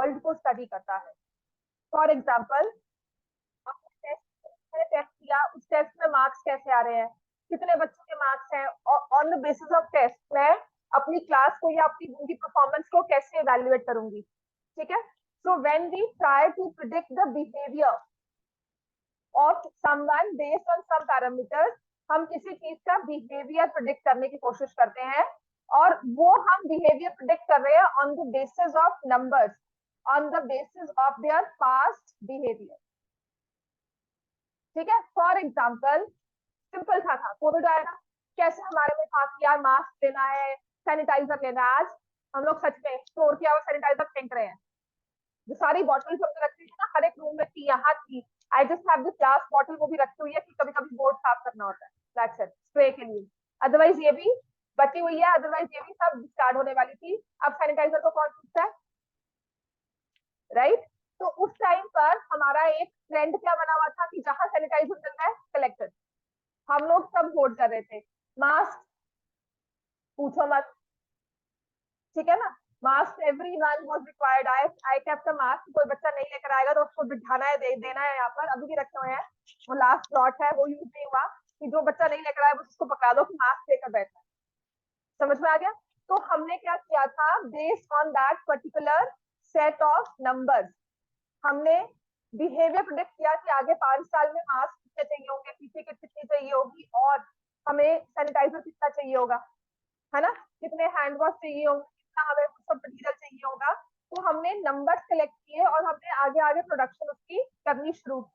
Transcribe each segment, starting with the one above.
World को study करता है। फॉर एग्जाम्पल, टेस्ट किया, उस टेस्ट में मार्क्स कैसे आ रहे हैं, कितने बच्चों के मार्क्स हैं, और on the basis of test मैं अपनी क्लास को या अपनी उनकी परफॉर्मेंस को कैसे इवेल्युएट करूंगी। ठीक है, so when we try to predict the behaviour of someone based on some parameters, हम किसी चीज का बिहेवियर प्रिडिक्ट करने की कोशिश करते हैं, और वो हम बिहेवियर प्रिडिक्ट कर रहे हैं on the basis of numbers, on the basis of their past behaviour. ठीक है, फॉर एग्जाम्पल सिंपल था, कोविड आया था, कैसे हमारे में था कि यार मास्क लेना है, सैनिटाइजर लेना है। आज हम लोग सच में स्टोर किया हुआ सैनिटाइजर फेंक रहे हैं। जो सारी बॉटल्स हमने रखी थी ना, हर एक रूम में थी, यहाँ थी। I just have this glass bottle, वो भी रखी हुई है कि कभी कभी बोर्ड साफ करना होता है, दैट्स इट, स्प्रे के लिए। अदरवाइज ये भी बची हुई है, अदरवाइज ये भी सब स्टार्ट होने वाली थी। अब सैनिटाइजर को कौन पूछता है, राइट? तो उस टाइम पर हमारा एक ट्रेंड क्या बना हुआ था कि जहां सैनिटाइजर मिल रहा है कलेक्टेड, हम लोग सब वोट कर रहे थे। मास्क पूछो मत, ठीक है ना, mask everyone was required. I kept a mask, कोई बच्चा नहीं लेकर आएगा तो उसको बिठाना है, देना है। यहाँ पर अभी भी रखे हुए हैं, वो लास्ट स्लॉट है, वो यूज नहीं हुआ, कि जो बच्चा नहीं लेकर आया बस उसको पकड़ा दो कि मास्क लेकर बैठना है। समझ में आ गया? तो हमने क्या किया था, based on that particular set of numbers, हमने बिहेवियर प्रिडिक्ट किया कि आगे 5 साल में मास्क कितने चाहिए होंगे, पीछे कितनी चाहिए होगी, और हमें सैनिटाइजर कितना चाहिए होगा, है ना, कितने हैंड वॉश चाहिए होंगे, कितना हमें सब मटीरियल चाहिए होगा। तो हमने नंबर्स कलेक्ट किए और हमने आगे आगे प्रोडक्शन उसकी करनी शुरू की।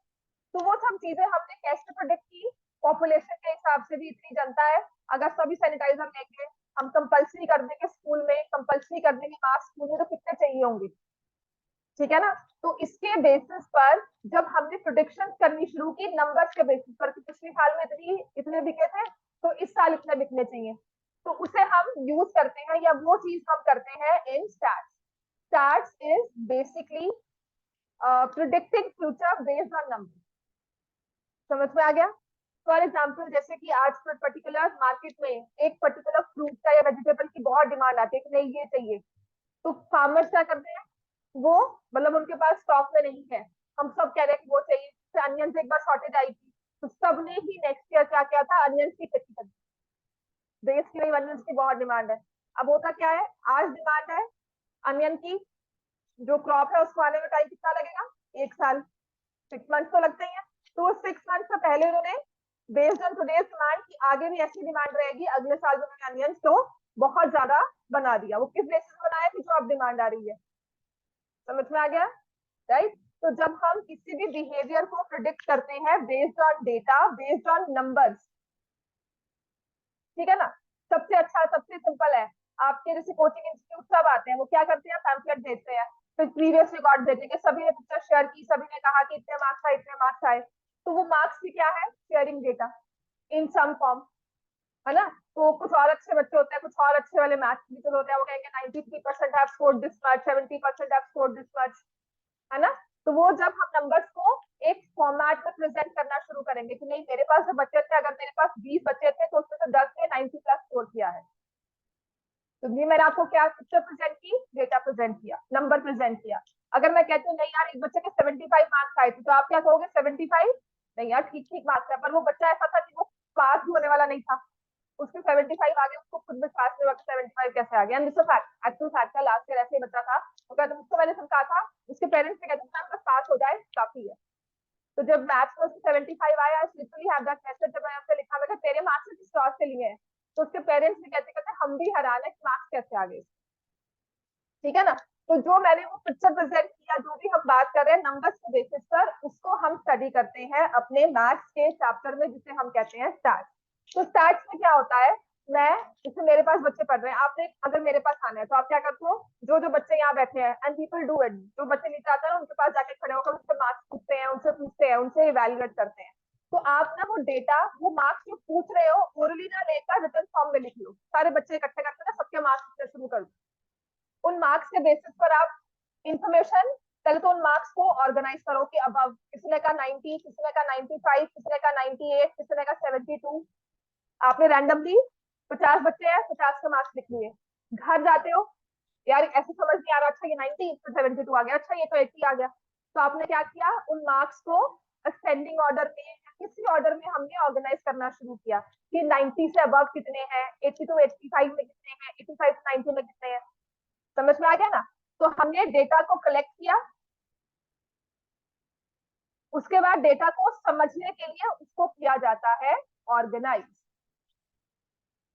तो वो सब चीजें हमने कैसे प्रोडिक्ट की, पॉपुलेशन के हिसाब से भी इतनी जनता है, अगर सभी सैनिटाइजर लेंगे, हम कंपल्सरी कर देंगे स्कूल में, कंपल्सरी कर देंगे मास्क स्कूल में, तो कितने चाहिए होंगे। ठीक है ना, तो इसके बेसिस पर जब हमने प्रोडिक्शन करनी शुरू की नंबर्स के बेसिस पर कि पिछले साल में इतने बिके थे, तो इस साल इतने बिकने चाहिए, तो उसे हम यूज करते हैं, या वो चीज हम करते हैं इन stats. Stats is basically predicting future based on number. समझ में आ गया? फॉर एग्जाम्पल, जैसे कि आज पर्टिकुलर मार्केट में एक पर्टिकुलर फ्रूट का या वेजिटेबल की बहुत डिमांड आती है कि नहीं ये चाहिए, तो फार्मर्स क्या करते हैं, वो मतलब उनके पास स्टॉक में नहीं है, हम सब कह रहे हैं कि वो चाहिए। अनियन से एक बार शॉर्टेज आई थी, तो सबने ही नेक्स्ट ईयर क्या किया था, अनियंस की खेती कर दी। देश की नहीं, अनियंस की बहुत डिमांड है। अब होता क्या है, आज डिमांड है अनियन की, जो क्रॉप है उसको आने में टाइम कितना लगेगा, 1 साल, 6 मंथ तो लगते ही है। तो 6 मंथ से पहले उन्होंने बेस्ड ऑन टुडेज डिमांड की आगे भी ऐसी डिमांड रहेगी, अगले साल भी उन्होंने अनियंस को बहुत ज्यादा बना दिया। वो किस बेसिस बनाया कि जो अब डिमांड आ रही है। समझ में आ गया, राइट? तो जब हम किसी भी बिहेवियर को प्रिडिक्ट करते हैं based on data, based on numbers, ठीक है ना, सबसे अच्छा सबसे सिंपल है, आपके जैसे कोचिंग इंस्टीट्यूट सब आते हैं, वो क्या करते हैं, पैम्फलेट देते हैं, फिर प्रीवियस रिकॉर्ड देते, सभी ने पिक्चर शेयर की, सभी ने कहा कि इतने मार्क्स आए, इतने मार्क्स आए। तो वो मार्क्स भी क्या है, शेयरिंग डेटा इन सम फॉर्म, है ना। तो कुछ और अच्छे बच्चे होते हैं, कुछ और अच्छे वाले मैथ्स टीचर होते हैं, वो कहेंगे 93% have scored this much, 70% have scored this much, है ना। तो वो जब हम नंबर्स को एक फॉर्मेट में प्रेजेंट करना शुरू करेंगे कि नहीं मेरे पास जो बच्चे थे, अगर मेरे पास 20 बच्चे थे तो उसमें से 10 ने 90+ स्कोर किया है, तो ये मैंने आपको क्या पिक्चर प्रेजेंट की, डेटा प्रेजेंट किया, नंबर प्रेजेंट किया। अगर मैं कहती हूँ नहीं यार एक बच्चे के 75 मार्क्स आए थे, तो आप क्या कहोगे, 75 नहीं यार ठीक ठीक मार्क्स है, पर वो बच्चा ऐसा था कि वो पास भी होने वाला नहीं था, उसके 75 आ गए, उसको खुद विश्वास नहीं हुआ कि 75 कैसे आ गया। And this fact, actual fact है, लास्ट ईयर ऐसे ही बच्चा था, वो कहता मुझसे, मैंने कहा था, उसके पेरेंट्स ने कहते थे बस पास हो जाए काफी है। तो जब मैथ्स में उसको 75 आया, I literally have that message, जब मैंने उससे लिखा, मैंने तेरे मार्क्स किस क्लास से लिए हैं, तो उसके पेरेंट्स भी कहते कहते हम भी हैरान है कि मार्क्स कैसे आ गए। ठीक है ना, तो जो मैंने वो पिक्चर प्रेजेंट किया, जो भी हम बात कर रहे हैं नंबर्स के बेसिस पर, उसको हम स्टडी करते हैं अपने मैथ्स के चैप्टर में, जिसे हम कहते हैं स्टैट्स। तो स्टैट्स में क्या होता है, मैं जैसे मेरे पास बच्चे पढ़ रहे हैं, आपने अगर मेरे पास आना है तो आप क्या करते हो, जो जो बच्चे यहाँ बैठे हैं, एंड पीपल डू इट, जो बच्चे नीचे आते हैं ना उनके पास जाके खड़े होकर उनसे मार्क्स पूछते हैं, उनसे इवेल्युएट करते हैं। तो आप ना वो डेटा, वो मार्क्स जो पूछ रहे हो, ओरली ना लेकर रिटन फॉर्म में लिख लो, सारे बच्चे इकट्ठे करते ना, सबके मार्क्स लिखना शुरू कर दो। उन मार्क्स के बेसिस पर आप इंफॉर्मेशन, पहले तो उन मार्क्स को ऑर्गेनाइज करो कि अब किसी ने कहा 90, किसी ने कहा 95, किसी ने कहा 98, किसी ने कहा 72। आपने रैंडमली 50 बच्चे हैं, 50 के मार्क्स लिख लिए। घर जाते हो, यार ऐसे समझ नहीं आ रहा, अच्छा ये 90 तो 72 आ गया, अच्छा ये तो 80 आ गया। तो आपने क्या किया, उन मार्क्स को असेंडिंग ऑर्डर में किसी ऑर्डर में हमने ऑर्गेनाइज करना शुरू किया कि 90 से अबव कितने हैं, 80 टू 85 में कितने हैं, 85 टू 90 में कितने हैं। समझ में आ गया ना। तो हमने डेटा को कलेक्ट किया, उसके बाद डेटा को समझने के लिए उसको किया जाता है ऑर्गेनाइज।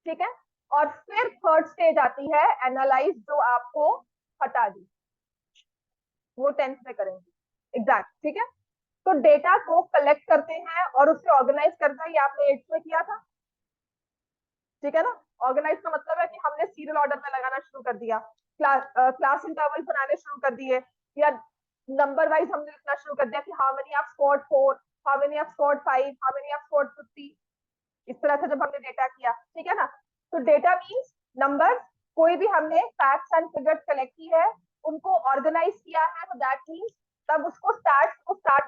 ठीक है। और फिर थर्ड स्टेज आती है एनालाइज, जो आपको हटा दी, वो 10th में करेंगे एग्जैक्ट। ठीक है। तो डेटा को कलेक्ट करते हैं और उसे ऑर्गेनाइज करते हैं, ये आपने 8th में किया था। ठीक है ना। ऑर्गेनाइज का मतलब है कि हमने सीरियल ऑर्डर में लगाना शुरू कर दिया, क्लास इंटरवल बनाने शुरू कर दिए, या नंबर वाइज हमने लिखना शुरू कर दिया कि how many of scored 4, how many of scored 5, how many of scored 50। इस तरह से जब हमने डेटा किया, ठीक है ना। तो डेटा मीन्स नंबर, कोई भी हमने फैक्ट्स एंड फिगर्स कलेक्ट की है, उनको ऑर्गेनाइज किया है, तो दैट मीन्स तब उसको स्टार्ट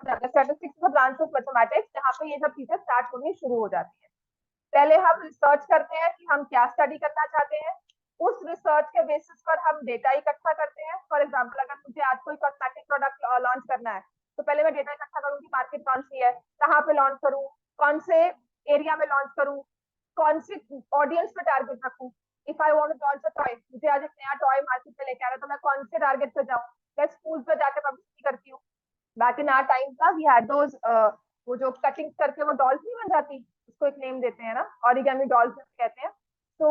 जाता है। Statistics is a branch of mathematics, जहाँ पे ये सब चीजें स्टार्ट होनी शुरू हो जाती है। पहले हम रिसर्च करते हैं कि हम क्या स्टडी करना चाहते हैं, उस रिसर्च के बेसिस पर हम डेटा इकट्ठा करते हैं। फॉर एग्जाम्पल, अगर मुझे आज कोई कॉस्मेटिक प्रोडक्ट लॉन्च करना है, तो पहले मैं डेटा इकट्ठा करूंगी, मार्केट कौन सी है, कहाँ पे लॉन्च करूँ, कौन से एरिया में लॉन्च करूँ, कौन सी ऑडियंस पे टारगेट रखूँ। If I want to launch a toy, मुझे आज एक नया टॉय मार्केट में लेके आ रहा है, तो मैं कौन से टारगेट पे जाऊँ। मैं स्कूल पे जाकर पब्लिसिटी करती हूँ। बैक इन आवर टाइम था, वी हैड दोस, वो जो कटिंग करके वो डॉल्स नहीं बन जाती, उसको एक नेम देते हैं ना, ऑरिगेमी डॉल्स कहते हैं। तो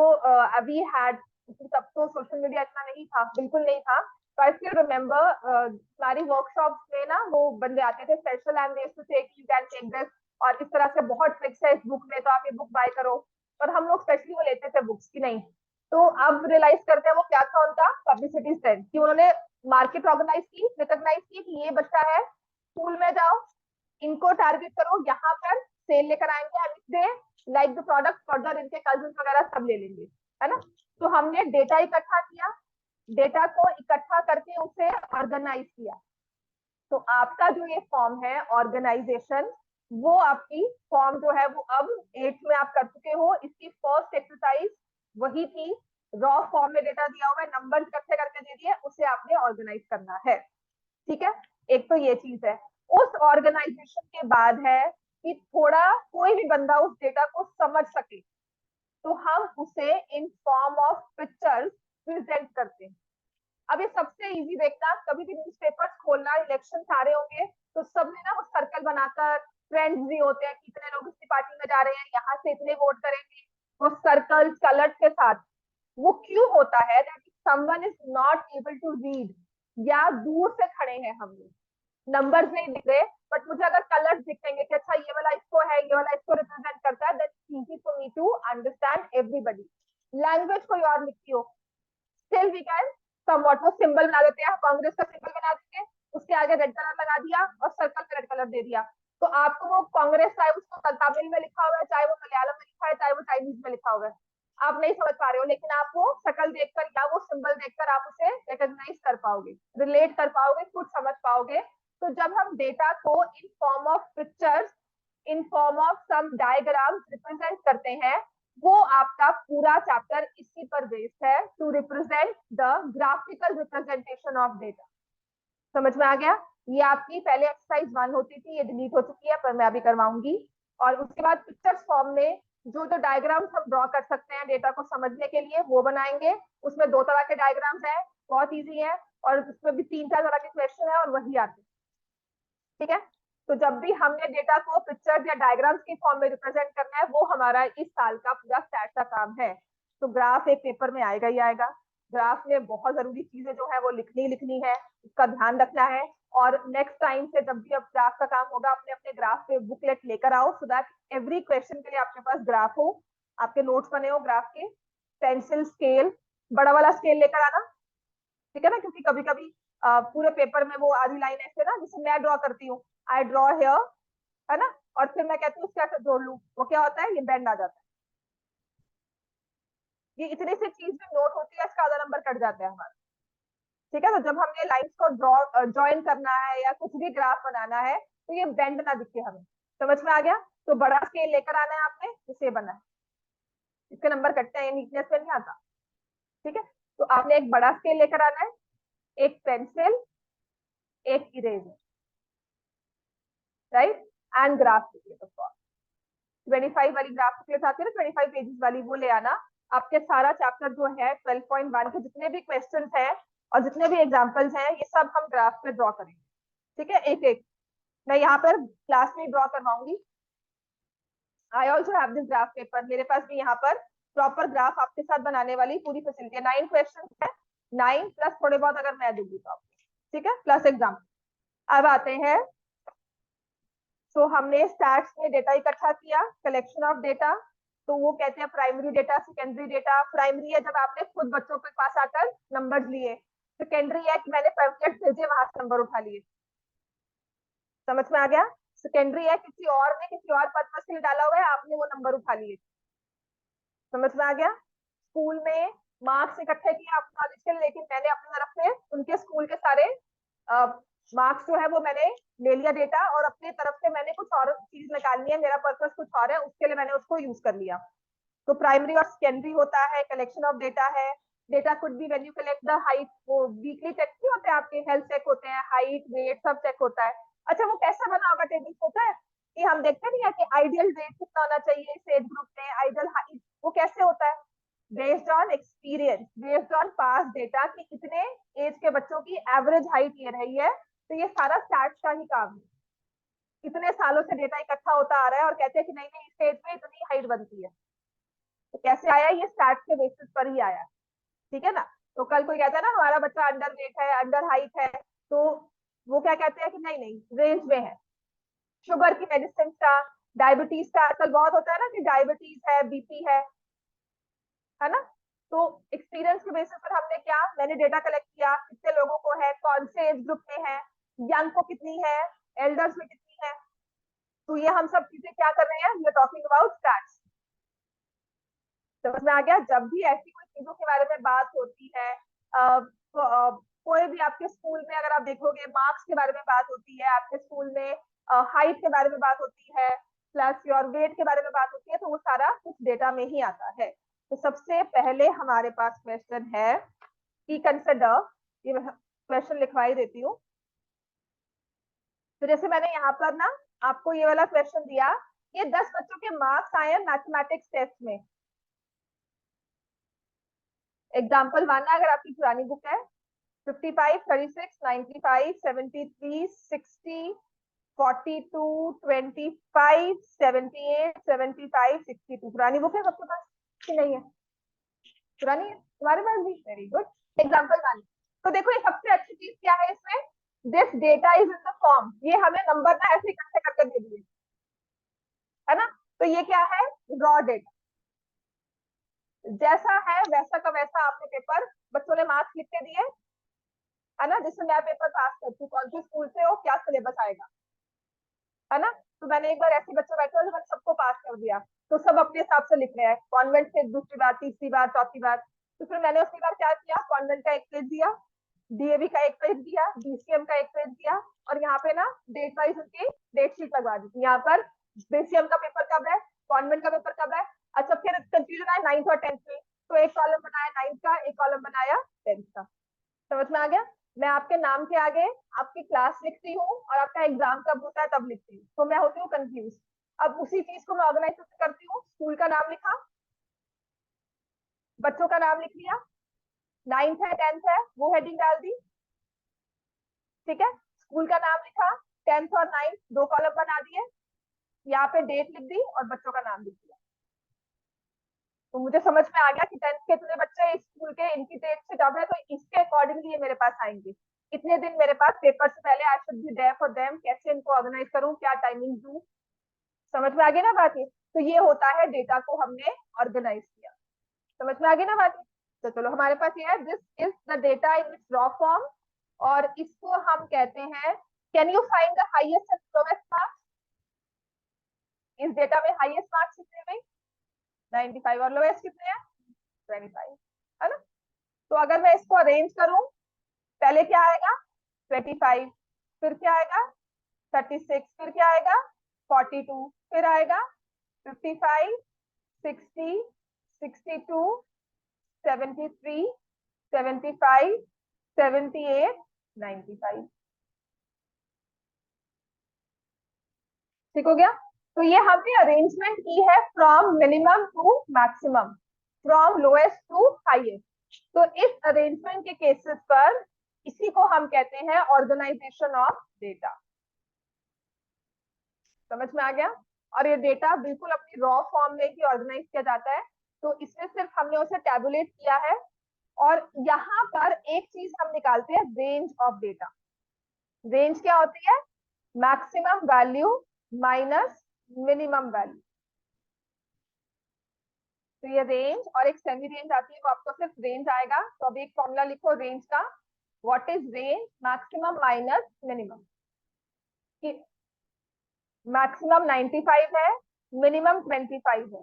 वी हैड, तब तो सोशल मीडिया इतना नहीं था, बिल्कुल नहीं था। तो आई स्टिल रिमेम्बर हमारी वर्कशॉप में ना वो बंदे आते थे स्पेशल, एंड दे टू से यू कैन टेक दिस, और इस तरह से बहुत ट्रिक्स है इस बुक में, तो आप ये बुक बाय करो। और हम लोग स्पेशली वो लेते थे बुक्स की नहीं। तो अब रियलाइज करते हैं वो क्या था उनका पब्लिसिटी स्टैंड, कि उन्होंने मार्केट ऑर्गेनाइज की, रिकॉग्नाइज की कि ये बच्चा है, स्कूल में जाओ, इनको टारगेट करो, यहाँ पर सेल लेकर आएंगे, and they like the product further इनके कजिन वगैरह सब ले लेंगे, है ना। तो हमने डेटा इकट्ठा किया, डेटा को इकट्ठा करके उसे ऑर्गेनाइज किया। तो आपका जो ये फॉर्म है ऑर्गेनाइजेशन, वो आपकी फॉर्म जो है वो अब 8th में आप कर चुके हो। इसकी फर्स्ट एक्सरसाइज वही थी, रॉ फॉर्म में डेटा दिया हुआ है, नंबर इकट्ठे करके दे दिए, उसे आपने ऑर्गेनाइज करना है। ठीक है। एक तो ये चीज है। उस ऑर्गेनाइजेशन के बाद है कि थोड़ा कोई भी बंदा उस डेटा को समझ सके, तो हम उसे इन फॉर्म ऑफ पिक्चर्स प्रेजेंट करते हैं। अब ये सबसे इजी देखना, कभी भी न्यूज़पेपर्स खोलना, इलेक्शन आ रहे होंगे, तो सबने ना वो सर्कल बनाकर, फ्रेंड्स भी होते हैं, कितने लोग इस पार्टी में जा रहे हैं, यहाँ से इतने वोट करेंगे, वो सर्कल्स कलर्स के साथ। वो क्यों होता है, that someone is not able to read, या दूर से खड़े हैं हम लोग, नंबर्स नहीं दिख रहे, बट मुझे अगर कलर्स दिखेंगे कि अच्छा ये वाला इसको है, ये वाला इसको रिप्रेजेंट करता है, that's easy for me to understand everybody. Language कोई और लिखती हो, स्टिल वी कैन समवॉट, वो सिंबल बना देते हैं, कांग्रेस का सिंबल बना देंगे, उसके आगे रेड कलर लगा दिया और सर्कल पे रेड कलर दे दिया। तो आपको वो कांग्रेस, चाहे उसको तमिल में लिखा हुआ है, चाहे वो मलयालम में लिखा है, चाहे वो चाइनीज में लिखा हुआ है, आप नहीं समझ पा रहे हो, लेकिन आप वो शक्ल देखकर या वो सिंबल देखकर आप उसे रिकॉग्नाइज कर पाओगे, रिलेट कर पाओगे, खुद समझ पाओगे। तो जब हम डेटा को in form of pictures, in form of some diagrams represent करते हैं, वो आपका पूरा चैप्टर इसी पर बेस्ड है, to represent the graphical representation of data. समझ में आ गया। ये आपकी पहले एक्सरसाइज 1 होती थी, ये डिलीट हो चुकी है, पर मैं अभी करवाऊंगी। और उसके बाद पिक्चर्स फॉर्म में जो जो डायग्राम्स हम ड्रॉ कर सकते हैं डेटा को समझने के लिए, वो बनाएंगे। उसमें 2 तरह के डायग्राम्स हैं, बहुत ईजी है, और उसमें भी 3-4 तरह के क्वेश्चन है, और वही आते हैं। ठीक है। तो जब भी हमने डेटा को पिक्चर्स या डायग्राम्स के फॉर्म में रिप्रेजेंट करना है, वो हमारा इस साल का पूरा स्टैट का काम है। तो ग्राफ एक पेपर में आएगा ही आएगा। ग्राफ में बहुत जरूरी चीजें जो है वो लिखनी है, उसका ध्यान रखना है। और नेक्स्ट टाइम से जब भी अब ग्राफ का काम होगा, अपने अपने ग्राफ पे बुकलेट लेकर आओ, सो दैट एवरी क्वेश्चन के लिए आपके पास ग्राफ हो, आपके नोट्स बने हो ग्राफ के। पेंसिल, स्केल, बड़ा वाला स्केल लेकर आना, ठीक है ना, क्योंकि कभी कभी पूरे पेपर में वो आधी लाइन ऐसे ना, जैसे मैं ड्रॉ करती हूँ, आई ड्रॉ हेयर, है ना, और फिर मैं कहती हूँ क्या जोड़ लू, वो क्या होता है, ये बेंड आ जाता है। ये इतनी सी चीज में नोट होती है, इसका आधा नंबर कट जाता है हमारा। ठीक है। तो जब हमने लाइन्स को ड्रॉ ज्वाइन करना है या कुछ भी ग्राफ बनाना है, तो ये बेंड ना दिखे हमें। समझ में आ गया। तो बड़ा स्केल लेकर आना है आपने, जिसे बना है, इसके नंबर कटते हैं, नीटनेस पे नहीं आता। ठीक है। तो आपने एक बड़ा स्केल लेकर आना है, एक पेंसिल, एक eraser, right, and graph booklet of course. 25 वाली ग्राफ बुकलेट आती है ना, 25 पेजेस वाली, वो ले आना। आपके सारा चैप्टर जो है 12.1 के जितने भी क्वेश्चन है और जितने भी एग्जाम्पल्स हैं, ये सब हम ग्राफ पे ड्रॉ करेंगे। ठीक है, एक एक मैं यहाँ पर क्लास में ड्रॉ करवाऊंगी। I also have this graph paper, मेरे पास भी यहाँ पर प्रॉपर ग्राफ आपके साथ बनाने वाली पूरी फैसिलिटी है। 9 क्वेश्चन है, 9 प्लस थोड़े बहुत अगर मैं दूंगी तो आपको, ठीक है, प्लस एग्जाम। अब आते हैं, तो हमने स्टैट्स में डेटा इकट्ठा किया, कलेक्शन ऑफ डेटा। तो वो कहते हैं primary data, secondary data. Primary है जब आपने खुद बच्चों के पास आकर नंबर लिए। सेकेंडरी है कि मैंने पैम्फलेट भेजे, वहां से नंबर उठा लिए। समझ में आ गया? सेकेंडरी है किसी और ने किसी और पर्पज से डाला हुआ है, आपने वो नंबर उठा लिए। समझ में आ गया? स्कूल में मार्क्स इकट्ठे किए आप कॉलेज के लिए, लेकिन मैंने अपनी तरफ से उनके स्कूल के सारे मार्क्स जो है वो मैंने ले लिया डेटा, और अपनी तरफ से मैंने कुछ और चीज निकालनी है, मेरा पर्पज कुछ और है, उसके लिए मैंने उसको यूज कर लिया। तो प्राइमरी और सेकेंडरी होता है, कलेक्शन ऑफ डेटा है। Data could be when you collect the height, वो वीकली चेक नहीं होते आपके, हेल्थ चेक होते हैं, हाइट वेट सब चेक होता है। अच्छा, वो कैसे बना होगा टेबल? होता है कि हम देखते नहीं है कि आइडियल वेट कितना होना चाहिए इस एज ग्रुप में, आइडियल हाइट, वो कैसे होता है? Based on experience, based on pass data कि कितने एज के बच्चों की एवरेज हाइट ये रही है। तो ये सारा स्टैट्स का ही काम है। इतने सालों से डेटा इकट्ठा होता आ रहा है और कहते हैं कि नहीं नहीं, इस एज में इतनी हाइट बनती है। तो कैसे आया? ये स्टैट्स के बेसिस पर ही आया। ठीक है ना? तो कल कोई कहता है ना हमारा बच्चा अंडर वेट है, अंडर हाइट है, तो वो क्या कहते हैं कि नहीं नहीं, रेंज में है। शुगर की मेडिसिन का, डायबिटीज का आजकल बहुत होता है ना कि डायबिटीज है, बीपी है ना? तो एक्सपीरियंस के बेसिस पर हमने क्या, मैंने डेटा कलेक्ट किया, कितने लोगों को है, कौन से एज ग्रुप में है, यंग को कितनी है, एल्डर्स में कितनी है। तो ये हम सब चीजें क्या कर रहे हैं, we are talking about stats. समझ में आ गया? जब भी ऐसी कोई चीजों के बारे में बात होती है, कोई भी आपके स्कूल में अगर आप देखोगे मार्क्स के बारे में बात होती है, आपके स्कूल में हाइट के बारे में बात होती है, प्लस योर वेट के बारे में बात होती है, तो वो सारा कुछ डेटा में ही आता है। तो सबसे पहले हमारे पास क्वेश्चन है कि कंसिडर, ये क्वेश्चन लिखवाई देती हूँ। तो जैसे मैंने यहाँ पर ना आपको ये वाला क्वेश्चन दिया, ये 10 बच्चों के मार्क्स आए हैं मैथमेटिक्स टेस्ट में। एग्जाम्पल 1 है, अगर आपकी पुरानी बुक है, 55, 36, 95, 73, 60, 42, 25, 78, 75, 62। पुरानी बुक है सबके पास कि नहीं है? पुरानी है तुम्हारे पास भी, वेरी गुड। एग्जाम्पल 1, तो देखो ये सबसे अच्छी चीज क्या है इसमें, this data is in the form, ये हमें नंबर ना ऐसे इकट्ठे करके दे दिए, है ना? तो ये क्या है, रॉ डेटा। जैसा है वैसा का वैसा आपने पेपर, बच्चों ने मार्क्स लिख के दिए, है ना? जिससे मैं पेपर पास करती हूँ, कौन से स्कूल से हो, क्या सिलेबस आएगा, है ना? तो मैंने एक बार ऐसे बच्चे बैठे हुए, मैंने सबको पास कर दिया। तो सब अपने हिसाब से लिख रहे हैं, कॉन्वेंट से दूसरी बार, तीसरी बार, चौथी बार। तो फिर मैंने उसके बाद क्या किया, कॉन्वेंट का एक पेज दिया, डीएवी का एक पेज दिया, बीसीएम का एक पेज दिया, और यहाँ पे ना डेट वाइज उनकी डेट शीट लगवा दी थी। यहाँ पर बीसीएम का पेपर कब है, कॉन्वेंट का पेपर कब है। अच्छा, फिर कंफ्यूजन आया 9th और 10th में, तो एक कॉलम बनाया 9th का, एक कॉलम बनाया 10th का। समझ में आ गया? मैं आपके नाम के आगे आपकी क्लास लिखती हूँ और आपका एग्जाम कब होता है तब लिखती हूँ, तो मैं होती हूँ कंफ्यूज। अब उसी चीज को मैं ऑर्गेनाइज करती हूँ, स्कूल का नाम लिखा, बच्चों का नाम लिख लिया, 9th है 10th है वो हेडिंग डाल दी, ठीक है, स्कूल का नाम लिखा, 10th और 9th दो कॉलम बना दिए, यहाँ पे डेट लिख दी और बच्चों का नाम लिख दिया। तो मुझे समझ में आ गया कि 10th के इतने बच्चे इस स्कूल के, इनकी डेट से कब है, तो इसके अकॉर्डिंगली ये मेरे पास आएंगे। इतने दिन मेरे पास पेपर से पहले I should be there for them, कैसे इनको ऑर्गेनाइज करूं, क्या टाइमिंग दूं। समझ में आ गई ना बात? ये तो ये होता है डेटा को हमने ऑर्गेनाइज किया। समझ में आ गई ना बात? तो चलो हमारे पास ये है, this is the data in its raw form, और इसको हम कहते हैं, can you find the highest and lowest marks? इस डेटा में हाईएस्ट मार्क्स कितने में, 95, और लोवेस्ट कितने हैं, 25, है ना? तो अगर मैं इसको अरेंज करूं, पहले क्या आएगा, 25, फिर क्या आएगा 36, फिर क्या आएगा 42, फिर आएगा 55, 60, 62, 73, 75, 78, 95। ठीक हो गया। तो ये हमने अरेंजमेंट की है from minimum to maximum, from lowest to highest. तो इस अरेंजमेंट के केसेस पर इसी को हम कहते हैं ऑर्गेनाइजेशन ऑफ डेटा। समझ में आ गया। और ये डेटा बिल्कुल अपनी रॉ फॉर्म में ही ऑर्गेनाइज किया जाता है। तो इसमें सिर्फ हमने उसे टैबुलेट किया है। और यहाँ पर एक चीज हम निकालते हैं, रेंज ऑफ डेटा। रेंज क्या होती है? Maximum value minus minimum value. तो ये रेंज और एक सेमी रेंज आती है, वो आपको सिर्फ रेंज आएगा। तो अब एक फॉर्मूला लिखो रेंज का। What is range? Maximum minus minimum. Maximum 95 है, मिनिमम 25 है।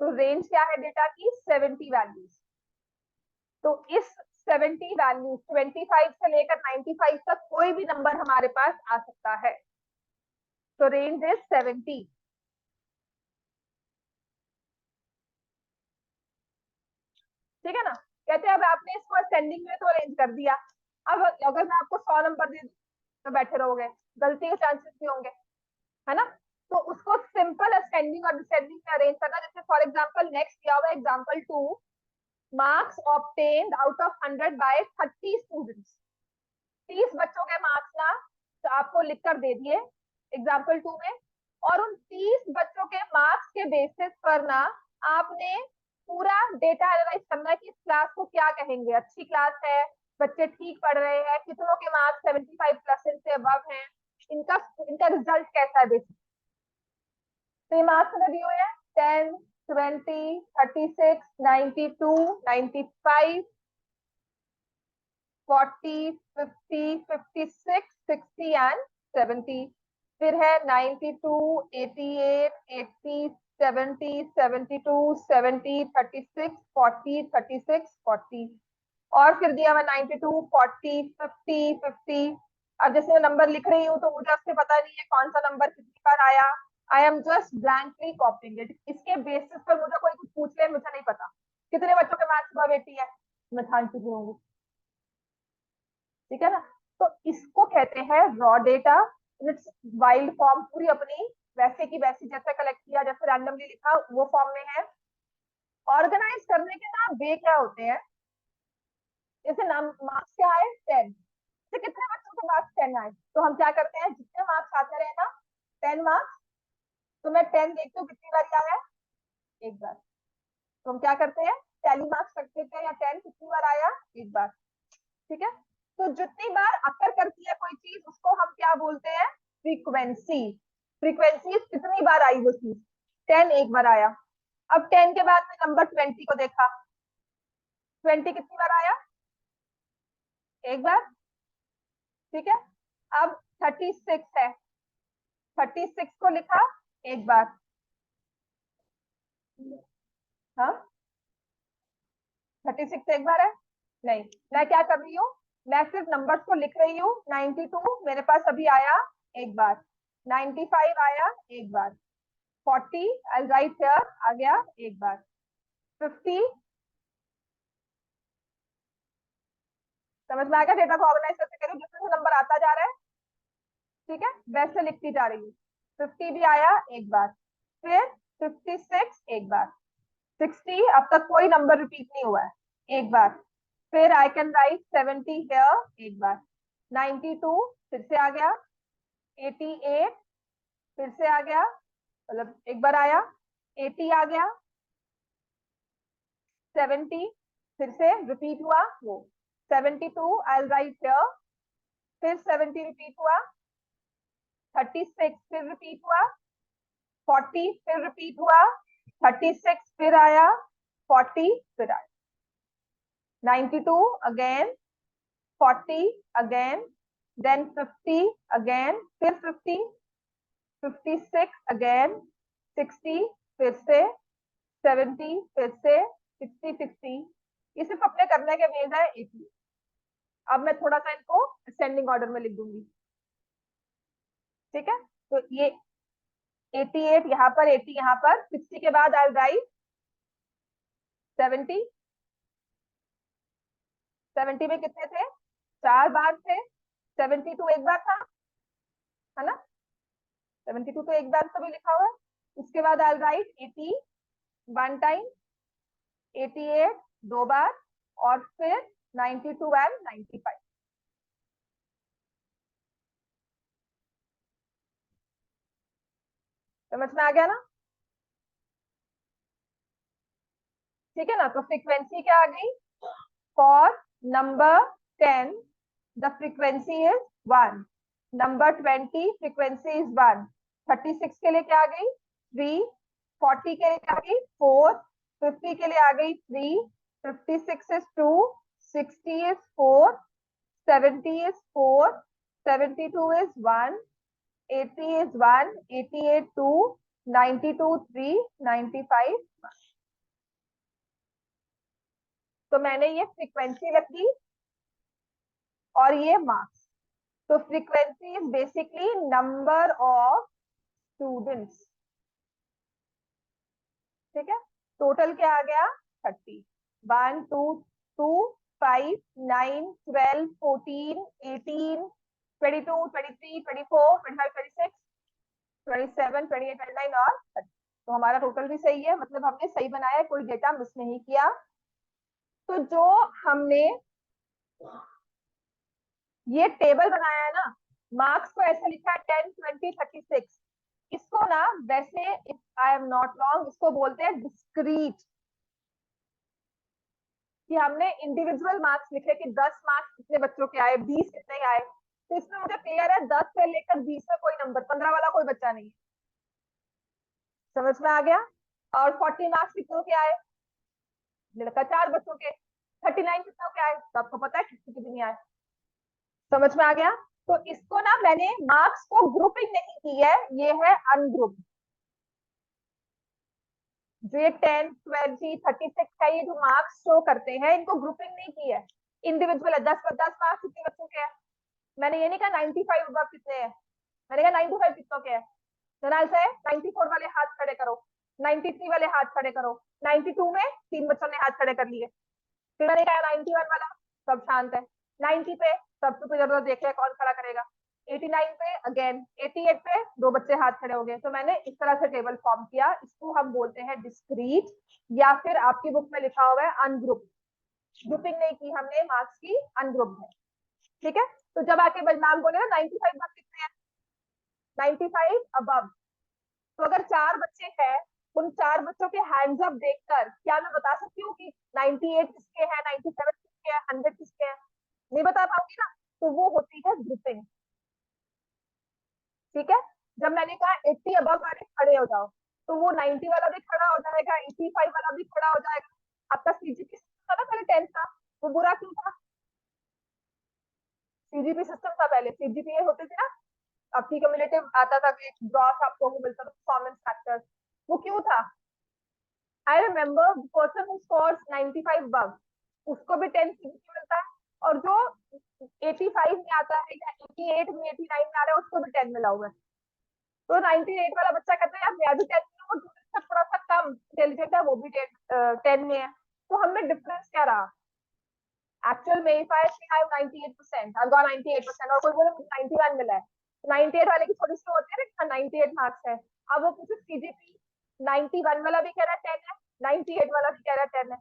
तो रेंज क्या है डेटा की? 70 वैल्यूज। तो इस 70 वैल्यूज 25 से लेकर 95 तक कोई भी नंबर हमारे पास आ सकता है। तो रेंज इज 70। ठीक है ना। कहते हैं अब आपने इसको असेंडिंग में तो अरेंज कर दिया। अब अगर मैं आपको 100 नंबर दे दूं तो बैठे रहोगे, गलती के चांसेस भी होंगे, है ना। तो उसको सिंपल असेंडिंग और डिसेंडिंग में अरेंज करना। जैसे फॉर एग्जांपल नेक्स्ट दिया हुआ example 2, marks obtained out of 100 by 30 students. 30 बच्चों के मार्क्स ना तो आपको लिखकर दे दिए एग्जाम्पल 2 में। और उन 30 बच्चों के मार्क्स के बेसिस पर ना आपने पूरा डेटा एनालाइज करना है कि इस क्लास को क्या कहेंगे, अच्छी क्लास है, बच्चे ठीक पढ़ रहे हैं, कितनों के मार्क्स 75 प्लस से अबव हैं, इनका इनका रिजल्ट कैसा है बेसिक। तो ये मार्क्स में दिए हुए हैं 10, 20, 36, 92, 95, 40, 50, 56, 60 एंड 70। फिर है 92, 88, 80, 70, 72, 70, 36, 40, 36, 40। और फिर दिया हुआ 92, 40, 50, 50। अब जैसे मैं नंबर लिख रही हूँ तो मुझे उससे पता नहीं है कौन सा नंबर कितनी बार आया। I am just blankly कॉपिंग it. इसके बेसिस पर मुझे कोई कुछ पूछ ले, मुझे नहीं पता कितने बच्चों के मार्क्स में 80 है, मैं ठान चुकी हूँ। ठीक है ना। तो इसको कहते हैं raw data in its wild form, पूरी अपनी वैसे की वैसी, जैसे कलेक्ट किया, जैसे रैंडमली लिखा वो फॉर्म में है। ऑर्गेनाइज करने के ना वे क्या होते हैं। जैसे नाम मार्क्स क्या है 10, तो कितने बच्चों के मार्क्स 10 आए, तो हम क्या करते हैं, जितने मार्क्स आते रहे ना 10 मार्क्स, तो मैं 10 देखती हूँ कितनी बार आया है, एक बार। तो हम क्या करते हैं, टैली मार्क्स रख देते हैं, या 10 कितनी बार आया, एक बार। ठीक है। तो जितनी बार अकर करती है कोई चीज उसको हम क्या बोलते हैं, फ्रीक्वेंसी। फ्रीक्वेंसी कितनी बार आई वो चीज, 10 एक बार आया। अब 10 के बाद में नंबर 20 को देखा, 20 कितनी बार आया, एक बार। ठीक है। अब 36 है, 36 को लिखा एक बार। हाँ, 36 एक बार है, नहीं। मैं क्या कर रही हूँ, मैं सिर्फ नंबर्स को लिख रही हूँ। 92 मेरे पास अभी आया एक बार, 95 आया एक बार, 40 आई राइट हियर आ गया एक बार, 50। समझ में आ गया, डेटा को ऑर्गेनाइज कैसे करूँ, जिसमें नंबर आता जा रहा है, ठीक है, वैसे लिखती जा रही हूँ। 50 भी आया एक बार, फिर 56 एक बार, 60 अब तक कोई नंबर रिपीट नहीं हुआ है, एक बार। फिर आई कैन राइट 70 हियर एक बार, 92 फिर से आ गया, 88 फिर से आ गया, मतलब एक बार आया, 80 आ गया, 70 फिर से रिपीट हुआ वो, 72 आई राइट हियर, फिर 70 रिपीट हुआ, 36 फिर रिपीट हुआ, 40 फिर रिपीट हुआ, 36 फिर आया, 40 फिर आया, 92 अगेन, 40 अगेन, देन 50 अगेन, फिर 50, 56 अगेन, 60 फिर से, 70 फिर से, 60 60। ये सिर्फ अपने करने के वेज है 80। अब मैं थोड़ा सा इनको असेंडिंग ऑर्डर में लिख दूंगी। ठीक है। तो ये 88 यहाँ पर, 80 यहाँ पर, 60 के बाद आई राइट 70, 70 में कितने थे? 4 बार थे। 72 एक बार था, है ना? 72 तो एक बार सभी लिखा हुआ है। उसके बाद आई राइट 80 वन टाइम, 88 दो बार, और फिर 92 एंड 95। समझ में आ गया ना? ठीक है ना? तो फ्रीक्वेंसी क्या आ गई? For number 10 the frequency is 1, number 20 frequency is 1, 36 के लिए क्या आ गई? 3, 40 के लिए क्या आ गई? 4, 50 के लिए आ गई 3, 56 is 2, 60 is 4, 70 is 4, 72 is 1, 80 is 1, 88 2, 92 3, 95। तो मैंने ये फ्रीक्वेंसी रख दी और ये मार्क्स। तो frequency is basically number of students. ठीक है? टोटल क्या आ गया? 30। 1 2 2 5 9 12 14 18 22 23 24 25 26 27 28 29 और 30। तो हमारा टोटल भी सही है, मतलब हमने सही बनाया, कोई डेटा मिस नहीं किया। तो जो हमने ये टेबल बनाया है ना, मार्क्स को ऐसे लिखा है 10 20 36, इसको ना वैसे, if I am not wrong, इसको बोलते हैं डिस्क्रीट। कि हमने इंडिविजुअल मार्क्स लिखे कि 10 मार्क्स कितने बच्चों के आए, 20 कितने आए। तो इसमें मुझे क्लियर है 10 से लेकर 20 में कोई नंबर, 15 वाला कोई बच्चा नहीं है। समझ में आ गया? और 40 मार्क्स कितनों के आए? लड़का 4 बच्चों के। 39 कितनों के आए? तो आपको पता है कितने कितने आए। समझ में आ गया? तो इसको ना मैंने मार्क्स को ग्रुपिंग नहीं की है, ये है अनग्रुप। जो ये 10 20 36 है, ये जो मार्क्स शो करते हैं, इनको ग्रुपिंग नहीं की है, इंडिविजुअल है। 10 मार्क्स कितने बच्चों के हैं? मैंने ये नहीं कहा 95 अब कितने हैं, मैंने कहा 95 कितनों के हैं। जनाल से 94 वाले हाथ खड़े करो, 93 वाले हाथ खड़े करो, 92 में 3 बच्चों ने हाथ खड़े कर लिए। फिर मैंने कहा 91 वाला, सब शांत है। 90 पे सब तो जरूरत देख लिया कौन खड़ा करेगा। 89 पे अगेन, 88 पे 2 बच्चे हाथ खड़े हो गए। तो मैंने इस तरह से टेबल फॉर्म किया, इसको हम बोलते हैं डिस्क्रीट, या फिर आपकी बुक में लिखा हुआ है अनग्रुप। ग्रुपिंग नहीं की हमने मार्क्स की, अनग्रुप है। ठीक है? तो जब आके नाम बोले ना 95 मार्क्स कितने हैं, 95 अबव, तो अगर 4 बच्चे हैं, उन 4 बच्चों के हैंड्स अप देखकर क्या मैं बता सकती हूँ कि 98 किसके हैं, 97 किसके हैं, 100 किसके हैं? नहीं बता पाऊंगी ना। तो वो होती है ग्रुपिंग। ठीक है? जब मैंने कहा 80 अबव वाले खड़े हो जाओ, तो वो 90 वाला भी खड़ा हो जाएगा, 85 वाला भी खड़ा हो जाएगा। आपका सीजीपी सिस्टम था ना पहले 10 का, वो बुरा क्यों था? सीजीपी सिस्टम था पहले, सीजीपीए होते थे ना, आपकी क्यूमुलेटिव आता था कि ग्रॉस आपको वो मिलता था, परफॉर्मेंस फैक्टर। वो क्यों था? I remember person who scores 95 above, उसको भी 10 सीजीपी मिलता है, और जो 85 में आता है या 88 में 89 में आ रहा है, उसको भी 10 मिला हुआ है। तो 98 वाला बच्चा कहता है यार मैं भी 10 में हूँ, थोड़ा सा कम इंटेलिजेंट है, वो भी 10 में है। तो हमें डिफरेंस क्या रहा? एक्चुअल में इफ आई से आई 98%, आई गॉट 98%, और कोई बोले मुझे 91 मिला है, 98 वाले की थोड़ी सी होती है ना 98 मार्क्स है। अब वो कुछ सीजीपी 91 वाला भी कह रहा है 10 है, 98 वाला भी कह रहा है 10 है।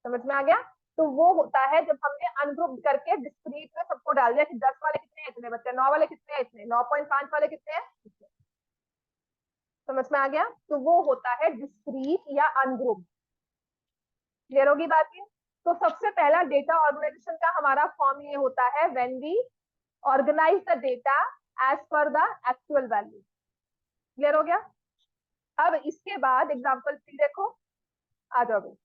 समझ में आ गया? तो वो होता है जब हमने अनग्रुप करके डिस्क्रीट में सबको डाल दिया कि 10 वाले कितने हैं, इतने बच्चे, 9 वाले कितने हैं, इतने, 9.5 वाले कितने हैं। समझ में आ गया? तो वो होता है डिस्क्रीट या अनग्रुप। क्लियर होगी बात ये? तो सबसे पहला डेटा ऑर्गेनाइजेशन का हमारा फॉर्म ये होता है when we organise the data as per the actual value. Clear हो गया? अब इसके बाद एग्जांपल 3 देखो, आ जाओ।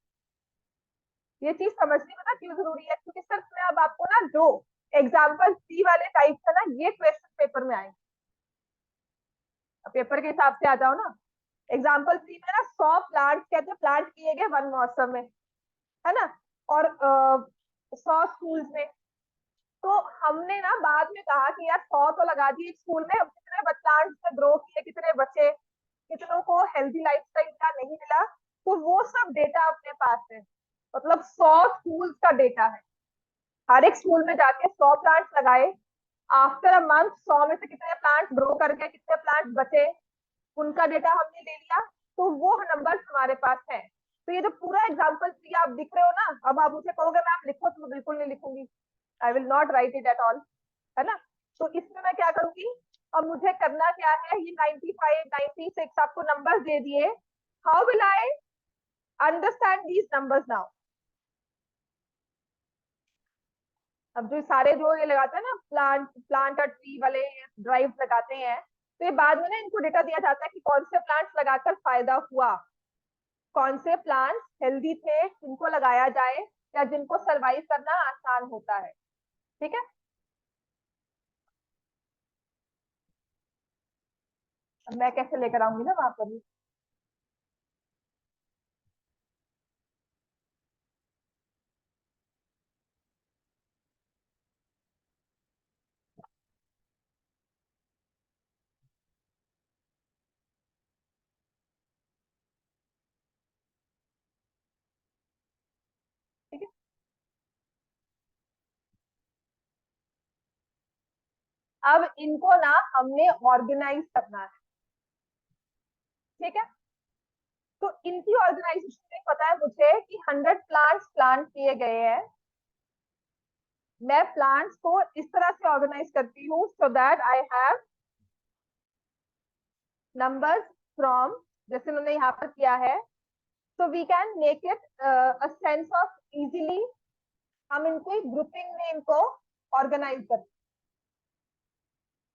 ये चीज समझनी पता क्यों जरूरी है, क्योंकि सिर्फ मैं अब आपको ना जो एग्जाम्पल 3 वाले टाइप है ना, ये क्वेश्चन पेपर में आए, पेपर के हिसाब से आ जाओ ना। एग्जाम्पल 3 में ना 100 प्लांट कहते हैं, प्लांट किए गए वन मौसम में, है ना, और 100 स्कूल्स में। तो हमने ना बाद में कहा कि यार 100 तो लगा दिए स्कूल में, अब कितने प्लांट्स ग्रो किए, कितने बचे, कितनों को हेल्दी लाइफस्टाइल का नहीं मिला, तो वो सब डेटा अपने पास है, मतलब 100 स्कूल्स का डेटा है। हर एक स्कूल में जाके 100 प्लांट्स लगाए, आफ्टर अ मंथ 100 में से कितने प्लांट्स ग्रो कर गए, कितने प्लांट्स बचे, उनका डेटा हमने ले लिया। तो वो नंबर्स हमारे पास है। तो ये जो पूरा एग्जाम्पल दिया आप दिख रहे हो ना, अब आप मुझे कहोगे मैम लिखो, तो मैं बिल्कुल नहीं लिखूंगी, I will not right it at all, है ना। तो इसमें मैं क्या करूंगी, अब मुझे करना क्या है, ये 95 96 आपको नंबर्स दे दिए, how will I understand these numbers now. अब जो सारे जो ये लगाते हैं ना प्लांट और ट्री वाले ड्राइव लगाते हैं, तो ये बाद में ना इनको डेटा दिया जाता है कि कौन से प्लांट्स लगाकर फायदा हुआ, कौन से प्लांट्स हेल्दी थे जिनको लगाया जाए, या जिनको सरवाइव करना आसान होता है। ठीक है, अब मैं कैसे लेकर आऊंगी ना वहां पर भी। ठीक है, अब इनको ना हमने ऑर्गेनाइज करना है। ठीक है, तो इनकी ऑर्गेनाइजेशन में पता है मुझे कि 100 प्लांट्स प्लांट किए गए हैं। मैं प्लांट्स को इस तरह से ऑर्गेनाइज करती हूँ so that I have numbers from, जैसे मैंने यहाँ पर किया है, so we can make it a sense of easily, हम इनको एक ग्रुपिंग में इनको ऑर्गेनाइज करते हैं।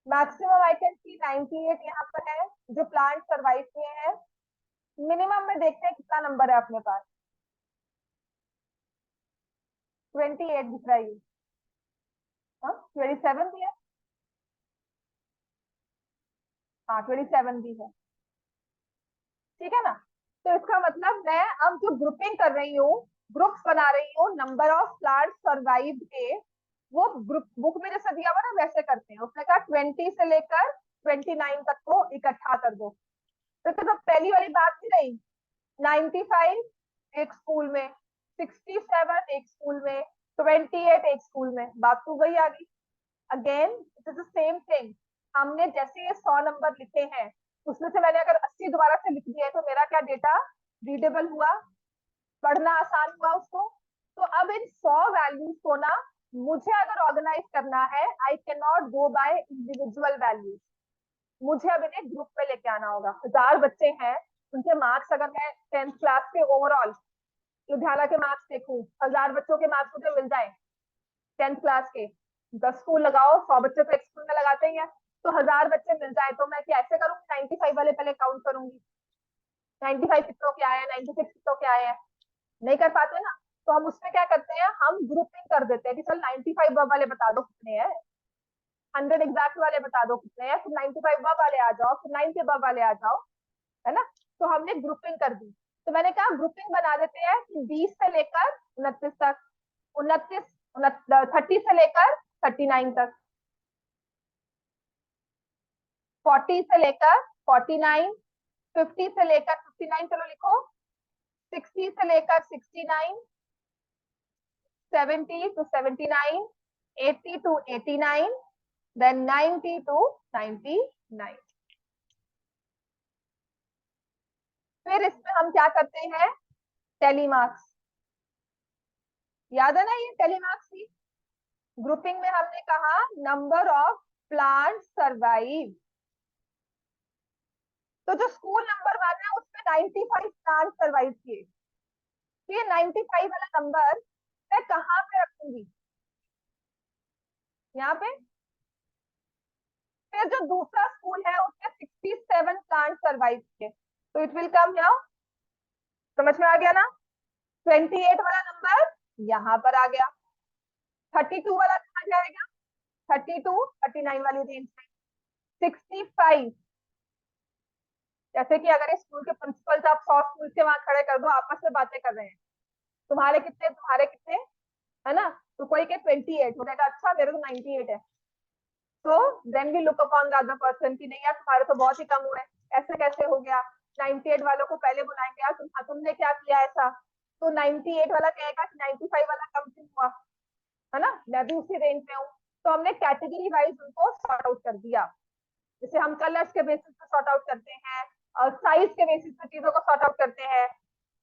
मैक्सिमम आई कैन सी 98 यहाँ पर है जो प्लांट सरवाइव किए हैं। मिनिमम में देखते हैं कितना नंबर है अपने पास, 28 दिख रहा है ये, हाँ 27 भी है, हाँ 27 भी है। ठीक है ना, तो इसका मतलब मैं अब जो ग्रुपिंग कर रही हूँ, ग्रुप्स बना रही हूँ नंबर ऑफ प्लांट सर्वाइव के, वो ग्रुप बुक में जैसे दिया हुआ ना वैसे करते हैं। उसने कहा 20 से लेकर 29 तक को इकट्ठा कर दो। तो पहली वाली बात नहीं रही, 95 एक स्कूल में, 67 एक स्कूल में, 28 एक स्कूल में, बात तो वही आ गई। Again it is the same thing, हमने जैसे ये 100 नंबर लिखे हैं, उसमें से मैंने अगर 80 दोबारा से लिख दिया है, तो मेरा क्या डेटा रीडेबल हुआ, पढ़ना आसान हुआ उसको। तो अब इन 100 वैल्यूज को ना मुझे अगर ऑर्गेनाइज करना है, आई can not go by individual values, मुझे अब इन्हें ग्रुप में लेके आना होगा। 1000 बच्चे हैं, उनके मार्क्स अगर मैं 10th क्लास के ओवरऑल लुधियाना के मार्क्स देखूं, 1000 बच्चों के मार्क्स मुझे मिल जाए 10th क्लास के, 10 स्कूल लगाओ, 100 बच्चे तो एक स्कूल में लगाते ही हैं, तो 1000 बच्चे मिल जाए, तो मैं क्या ऐसे करूंगी, 95 वाले पहले काउंट करूंगी, 95 कितनों के आए हैं, 96 कितनों के आए हैं, नहीं कर पाते ना। तो हम उसमें क्या करते हैं, हम ग्रुपिंग कर देते हैं कि चल 95 वाले बता दो कितने हैं, 100 एग्जैक्ट वाले बता दो कितने हैं, फिर 95 वाले आ जाओ, फिर 90 वाले आ जाओ, है ना। तो हमने ग्रुपिंग कर दी। तो मैंने कहा ग्रुपिंग बना देते हैं कि 20 से लेकर 29 तक, 29 30 से लेकर 39 तक, 40 से लेकर 49, 50 से लेकर 59, चलो लिखो, 60 से लेकर 69, 70 to 79, 80 to 89, then 90 to 99। फिर इसमें हम क्या करते हैं, टेलीमार्क्स, याद है ना ये टेलीमार्क्स की ग्रुपिंग में हमने कहा नंबर ऑफ प्लांट सर्वाइव। तो जो स्कूल नंबर 1 है उसमें 95 प्लांट सर्वाइव किए, तो ये 95 वाला नंबर मैं कहाँ पे रखूंगी, यहाँ पे। फिर जो दूसरा स्कूल है उसमें 67 प्लांट सर्वाइव किए, तो इट विल कम हियर, समझ में आ गया ना। 28 वाला नंबर यहाँ पर आ गया, 32 वाला कहाँ जाएगा, 32 39 वाली रेंज में, 65, जैसे कि अगर इस स्कूल के प्रिंसिपल आप 100 स्कूल के वहां खड़े कर दो, आपस में बातें कर रहे हैं, तुम्हारे कितने तुम्हारे कितने, है ना, तो कोई के 28 हो जाएगा, अच्छा मेरे तो 98 है, तो then we look upon the other person की नहीं यार तुम्हारे तो बहुत ही कम हुए, ऐसे कैसे हो गया। 98 वालों को पहले बुलाएंगे यार, तुमने क्या किया ऐसा? तो 98 वाला कहेगा कि 95 वाला कम क्यों हुआ, है ना, मैं भी उसी रेंज में हूँ। तो हमने कैटेगरी वाइज उनको सॉर्ट आउट कर दिया। जैसे हम कलर्स के बेसिस पे सॉर्ट आउट करते हैं और साइज के बेसिस पे चीजों को सॉर्ट आउट करते हैं,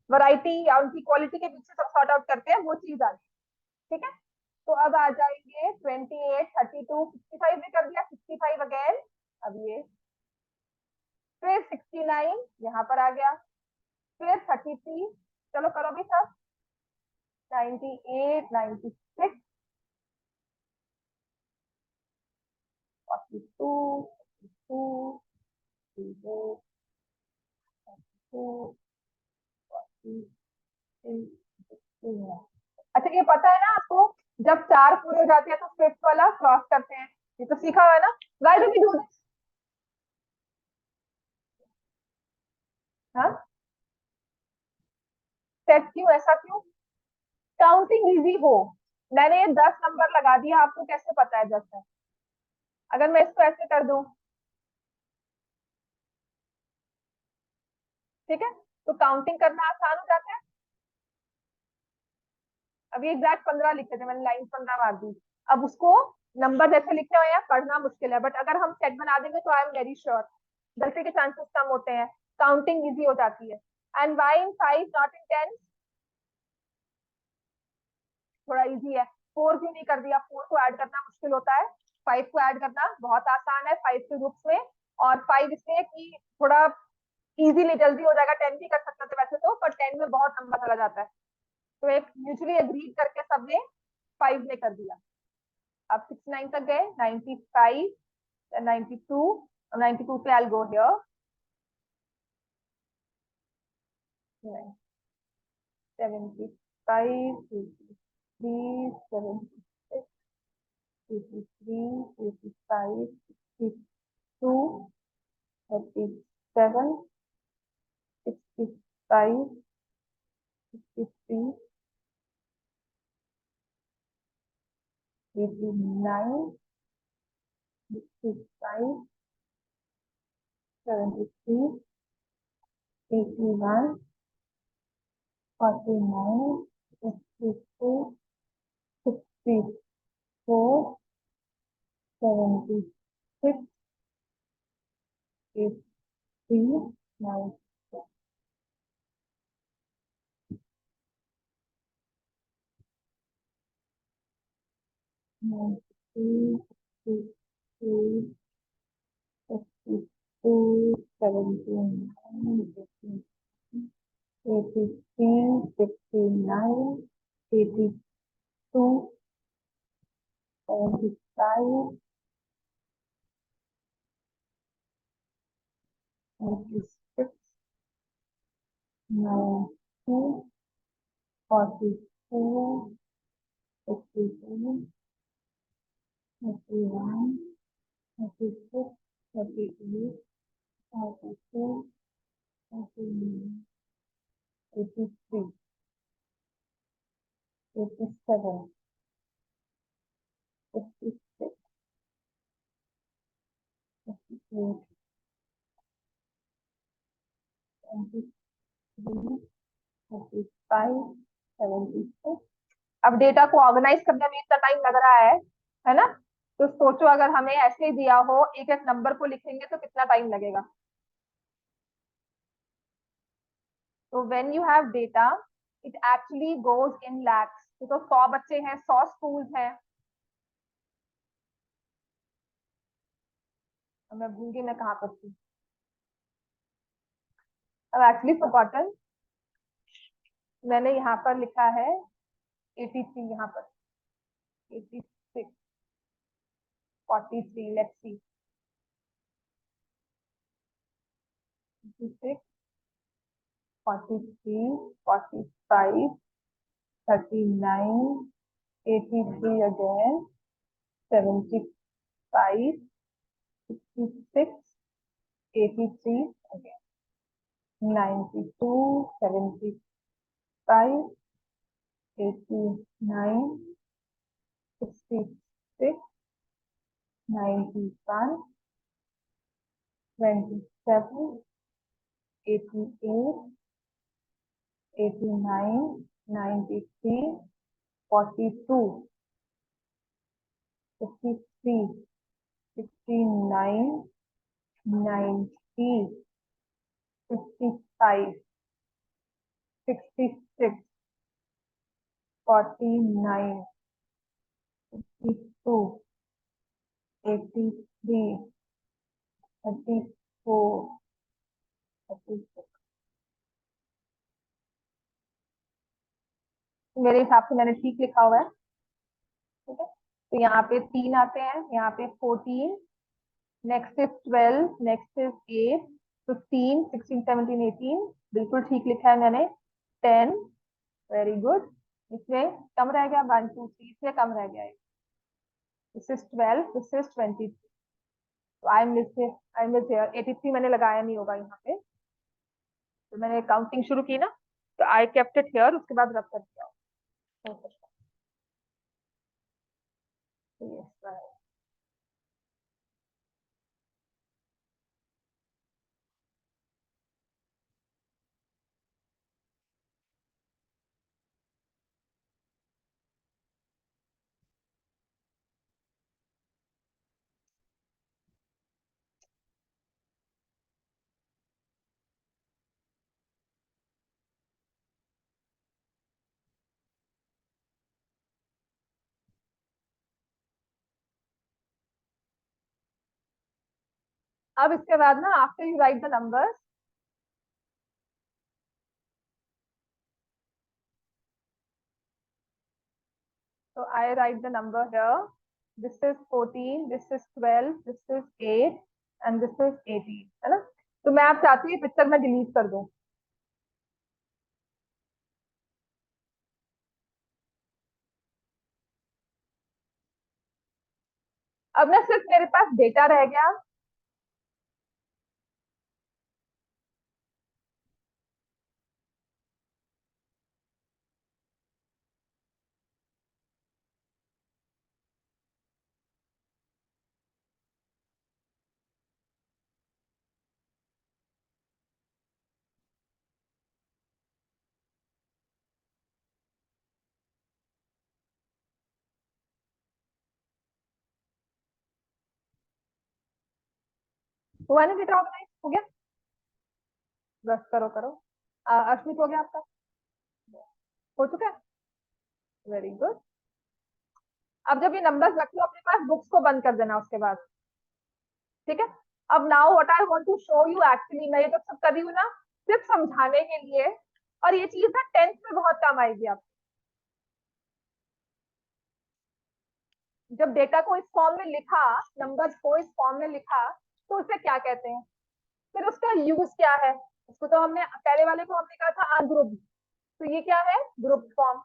वैरायटी या उनकी क्वालिटी के बीच से सब सॉर्ट आउट करते हैं, वो चीज आ गई। ठीक है, तो अब आ जाएंगे 28, 32, 65 भी कर दिया, 65 अगेन, अब ये, फिर 69 यहाँ पर आ गया, फिर 33, चलो करो भी सब, 98, 96, 42, 42, 42, 43। अच्छा ये पता है ना आपको, जब चार पूरे हो जाते हैं तो फिफ्थ वाला क्रॉस करते हैं, ये तो सीखा हुआ है ना? Why do we do this? हाँ, सेट क्यों, ऐसा क्यों? काउंटिंग इजी हो। मैंने ये 10 नंबर लगा दिया, आपको कैसे पता है 10 है? अगर मैं इसको ऐसे कर दूं, ठीक है, तो काउंटिंग करना आसान हो जाता है। अभी एग्जैक्ट 15 लिखे थे मैंने, लाइन 15 मार दी। अब उसको नंबर जैसे लिखे हुए हैं पढ़ना मुश्किल है, बट अगर हम सेट बना देंगे तो आई एम वेरी श्योर गलती के चांसेस कम होते हैं, काउंटिंग इजी हो जाती है। And why in 5 not in 10? थोड़ा इजी है। 4 क्यों नहीं कर दिया? 4 को ऐड करना मुश्किल होता है, 5 को ऐड करना बहुत आसान है 5 के ग्रुप्स में। और 5 इसलिए कि थोड़ा इजीली जल्दी हो जाएगा, 10 भी कर सकते थे वैसे तो, पर 10 में बहुत नंबर चला जाता है। तो एक म्यूचुअली एग्रीड करके सबने 5 ने कर दिया। अब 69 तक गए, 95, 92, 92 पे आई गो हियर, 75, 83, 76, 83, 85, 62, 37, 65, 63, 89, 65, 73, 81, 49, 52, 64, 76, 83, 90, 92, 63, 52, 79, 83, 69, 82, 75, 96, 90, 44, 57, 31, 36, 38, 42, 39, 83, 87, 56, 58, 23, 35, 76। अब डेटा को ऑर्गेनाइज करने में इतना टाइम लग रहा है ना? तो सोचो अगर हमें ऐसे ही दिया हो, एक एक नंबर को लिखेंगे तो कितना टाइम लगेगा। तो when you have data, it actually goes in lakhs. तो 100 बच्चे हैं, 100 स्कूल्स हैं। मैं भूल गई मैं कहाँ पर थी, अब एक्चुअली फॉरगॉटन। मैंने यहाँ पर लिखा है 83, यहाँ पर 86, 43, लेट्स सी, 56, 43, 45, 39, 83 again, 75, 66, 83 again, 92, 75, 89, 66, 91, 27, 88, 89, 93, 42, 53, 69, 90, 55, 66, 49, 52, 83, 34, 36। मेरे हिसाब से मैंने ठीक लिखा हुआ है। ठीक है, तो यहाँ पे 3 आते हैं, यहाँ पे 14, नेक्स्ट इज 12, नेक्स्ट इज 8, 15, 16, 17, 18, बिल्कुल ठीक लिखा है मैंने। 10, वेरी गुड। इसमें कम रह गया 1, 2, 3, इसमें कम रह गया। This is 12, this is 23। तो आई मिस हियर 83 मैंने लगाया नहीं होगा यहाँ पे, तो मैंने काउंटिंग शुरू की ना, तो आई केप्ट इट हियर, उसके बाद रब कर दिया हो सकता है। Yes, right. अब इसके बाद ना, after you right the numbers, so I write the number here. This is 14, this is 12, this is 8 and this is 18, है ना? तो मैं आप चाहती हूँ पिक्चर में डिलीट कर दूं। अब ना सिर्फ मेरे पास डेटा रह गया। हुआ नहीं डेटा ऑर्गेनाइज हो गया? बस करो करो। अश्मित हो गया आपका? हो चुका है, वेरी गुड। अब जब ये नंबर्स रख लो अपने पास, बुक्स को बंद कर देना उसके बाद। ठीक है, अब now what I want to show you, actually मैं ये तो सब कर रही हूँ ना सिर्फ समझाने के लिए, और ये चीज ना 10th में बहुत काम आएगी आप। जब डेटा को इस फॉर्म में लिखा, नंबर्स को इस फॉर्म में लिखा, तो उसे क्या कहते हैं, फिर उसका यूज क्या है। उसको तो हमने पहले वाले को हमने कहा था अनग्रुप, तो ये क्या है, ग्रुप फॉर्म।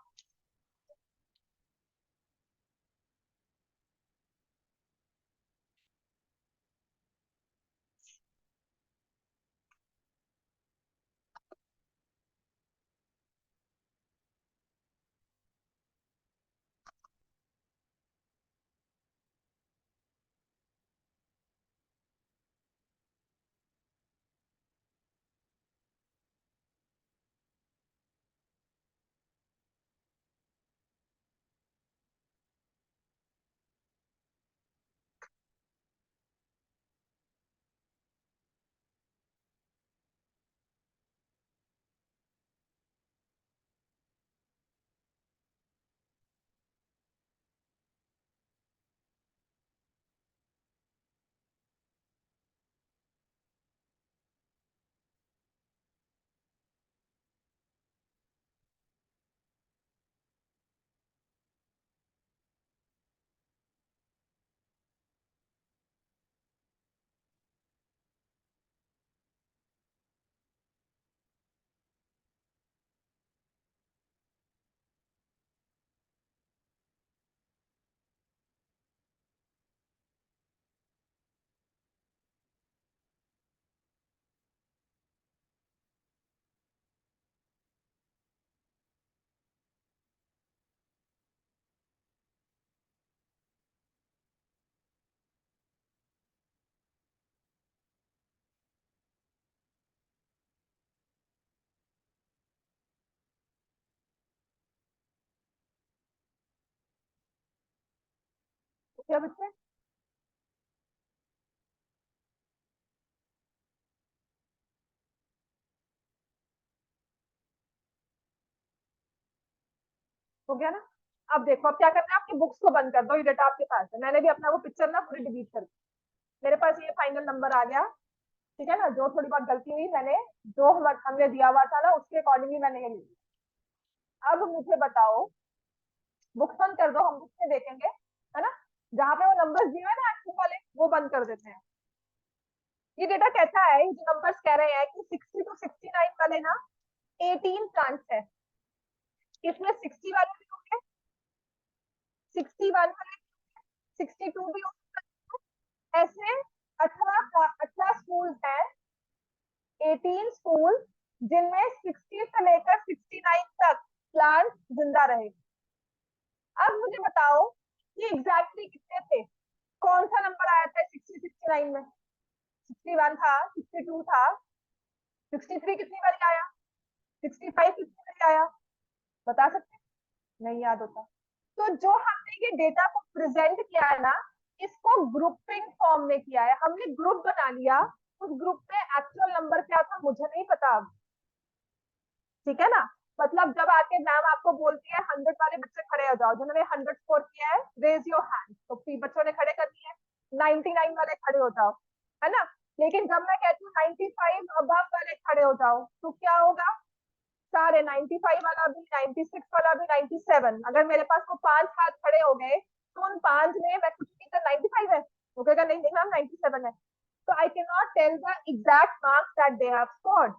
क्या बच्चे? हो गया ना? अब देखो, अब क्या करना है, आपकी बुक्स को बंद कर दो, ये डेटा आपके पास है। मैंने भी अपना वो पिक्चर ना पूरी डिलीट कर दी। मेरे पास ये फाइनल नंबर आ गया। ठीक है ना? जो थोड़ी बहुत गलती हुई, मैंने जो हमने दिया हुआ था ना उसके अकॉर्डिंगली मैंने ये लिया। अब मुझे बताओ, बुक्स बंद कर दो, हम बुक्स में देखेंगे, है ना? जहाँ पे वो नंबर्स दिए हुए ना एक्शन वाले, वो बंद कर देते हैं। ये डेटा कहता है, ये जो नंबर्स कह रहे हैं कि 60 टू 69 वाले ना 18 प्लांट्स है। इसमें 60 वाले भी होंगे, 61 वाले, 62 भी होंगे। ऐसे 18 स्कूल हैं, 18 स्कूल, जिनमें 60 से लेकर 69 तक प्लांट जिंदा रहे। अब मुझे बताओ कि एग्जैक्टली कितने थे, कौन सा नंबर आया था 60 69 में? 61 था, 62 था, 63 कितनी बार आया, 65 कितनी बार आया? बता सकते हैं? नहीं याद होता। तो जो हमने ये डेटा को प्रेजेंट किया है ना, इसको ग्रुपिंग फॉर्म में किया है। हमने ग्रुप बना लिया, उस ग्रुप में एक्चुअल नंबर क्या था मुझे नहीं पता अब। ठीक है ना? मतलब जब आके मैम आपको बोलती है 100 वाले बच्चे खड़े हो जाओ, जिन्होंने 100 स्कोर किया है रेज योर हैंड, तो 3 बच्चों ने खड़े कर दिए। 99 वाले खड़े हो जाओ, है ना? लेकिन जब मैं कहती हूँ 95 अबव वाले खड़े हो जाओ, तो क्या होगा? सारे 95 वाला भी, 96 वाला भी, 97, अगर मेरे पास वो 5 हाथ खड़े हो गए तो उन 5 में मैं कुछ नहीं कर, 95 है, वो कहेगा नहीं नहीं मैम 97 है। तो I can not tell the exact marks that they have scored.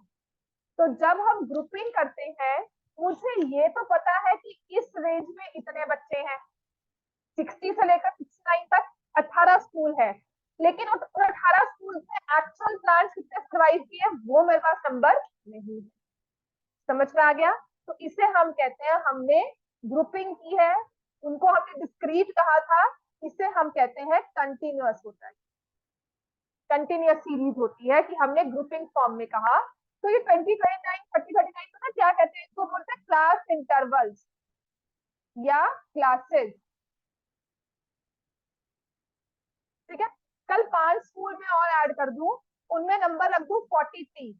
तो जब हम ग्रुपिंग करते हैं, मुझे ये तो पता है कि इस रेंज में इतने बच्चे हैं, 60 से लेकर 69 तक 18 स्कूल है। लेकिन उन 18 स्कूल में एक्चुअल प्लान्स कितने सर्वाइव किए वो मेरे पास नंबर नहीं है। समझ में आ गया? तो इसे हम कहते हैं, हमने ग्रुपिंग की है, उनको हमने डिस्क्रीट कहा था, इसे हम कहते हैं कंटिन्यूअस होता है, कंटिन्यूअस सीरीज होती है कि हमने ग्रुपिंग फॉर्म में कहा। तो ये 20 29 30 39 को ना क्या कहते हैं, इसको बोलते हैं क्लास इंटरवल्स या क्लासेस। ठीक है? कल 5 स्कूल में और ऐड कर दूं, उनमें नंबर रख दूं 43,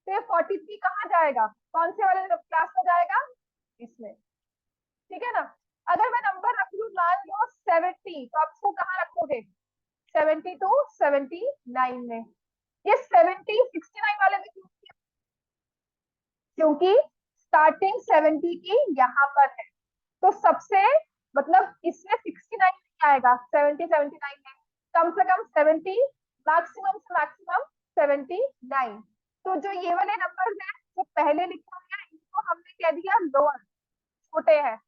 तो ये 43 कहाँ जाएगा, कौन से वाले क्लास में जाएगा? इसमें। ठीक है ना? अगर मैं नंबर रख दूं मान लो 70, तो आप इसको कहाँ रखोगे? 70 टू 79 में। ये 70 69 वाले में क्यों? क्योंकि स्टार्टिंग 70 की यहाँ पर है, तो सबसे, मतलब इसमें 69 नहीं आएगा 70 79 में, कम से कम 70, मैक्सिमम से मैक्सिमम 79। तो जो ये वाले नंबर हैं जो पहले लिखे हुए हैं, इनको हमने कह दिया लोअर, छोटे हैं।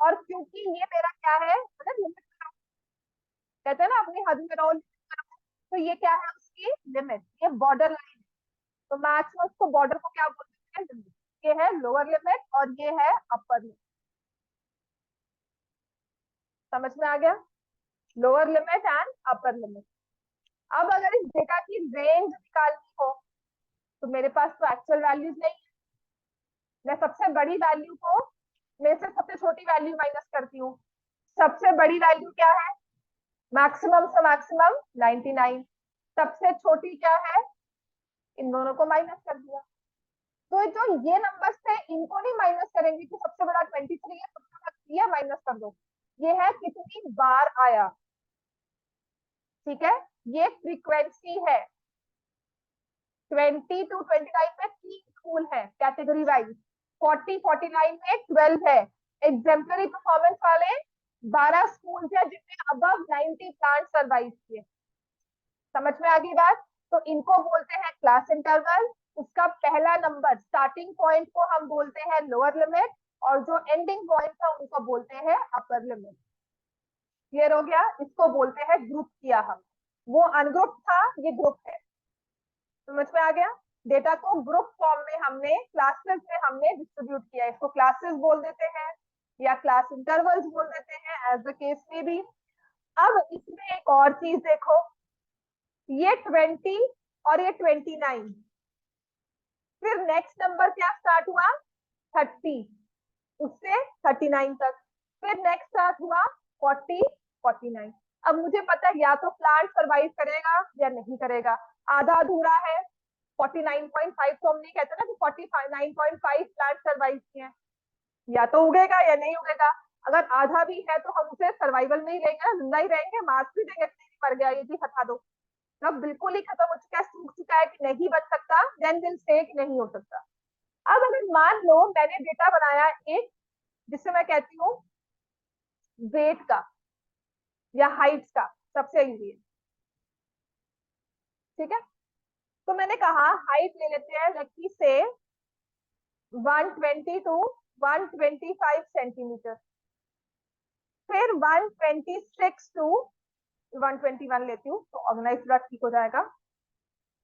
और क्योंकि ये मेरा क्या है, मतलब लिमिट, कहते हैं ना अपनी हद में रहो, तो ये क्या है उसकी लिमिट, ये बॉर्डर लाइन। तो मैथ्स में उसको बॉर्डर को क्या बोलते हैं? लिमिट। ये है लोअर लिमिट और ये है अपर लिमिट। समझ में आ गया? Lower limit and upper limit. अब अगर इस डेटा की रेंज निकालनी हो, तो मेरे पास तो एक्चुअल वैल्यूज नहीं है। मैं सबसे बड़ी वैल्यू को में से सबसे छोटी वैल्यू माइनस करती हूँ। सबसे बड़ी वैल्यू क्या है? मैक्सिमम से मैक्सिमम 99। सबसे छोटी क्या है? इन दोनों को माइनस कर दिया। तो जो ये नंबर्स थे इनको नहीं माइनस करेंगे कि सबसे बड़ा 23 है, सबसे बड़ा 3 है, माइनस कर दो। ये है कितनी बार आया। ठीक है? ये फ्रीक्वेंसी है। 20 टू 29 में 3 स्कूल है कैटेगरी वाइज, 40 49 में 12 है। एग्जेम्पलरी परफॉर्मेंस वाले 12 स्कूल है जिनमें अबव 90 प्लांट सर्वाइव किए। समझ में आ गई बात? तो इनको बोलते हैं क्लास इंटरवल। उसका पहला नंबर स्टार्टिंग पॉइंट को हम बोलते हैं लोअर लिमिट, और जो एंडिंग पॉइंट था उनको बोलते हैं अपर लिमिट। क्लियर हो गया? इसको बोलते हैं ग्रुप किया हम, वो अनग्रुप था, ये ग्रुप है। समझ में आ गया? डेटा को ग्रुप फॉर्म में हमने, क्लासेस में हमने डिस्ट्रीब्यूट किया, इसको क्लासेस बोल देते हैं या क्लास इंटरवल्स बोल देते हैं, एज द केस में भी। अब इसमें एक और चीज देखो, ये 20 और ये 29, फिर नेक्स्ट नंबर क्या स्टार्ट हुआ? 30, उससे 39 तक, फिर नेक्स्ट स्टार्ट हुआ 40 49। अब मुझे पता है या तो प्लांट सरवाइव करेगा या नहीं करेगा, आधा अधूरा है। 49.5 तो हम नहीं कहते ना कि 49.5 प्लांट सरवाइव किए हैं, या तो उगेगा या नहीं उगेगा। अगर आधा भी है तो हम उसे सर्वाइवल में ही लेंगे, जिंदा ही रहेंगे, मार्क्स भी देंगे मर गया ये भी हटा दो। अब बिल्कुल ही खत्म हो चुका है, सूख चुका है कि नहीं बच सकता, देन विल से कि नहीं हो सकता। अब अगर मान लो मैंने डेटा बनाया एक, जिससे मैं कहती हूँ वेट का या हाइट का, सबसे इजी है, ठीक है। तो मैंने कहा हाइट ले लेते हैं लड़की से 120 टू 125 सेंटीमीटर, फिर 126 टू 121 लेती हूँ तो ऑर्गेनाइज थोड़ा ठीक हो जाएगा,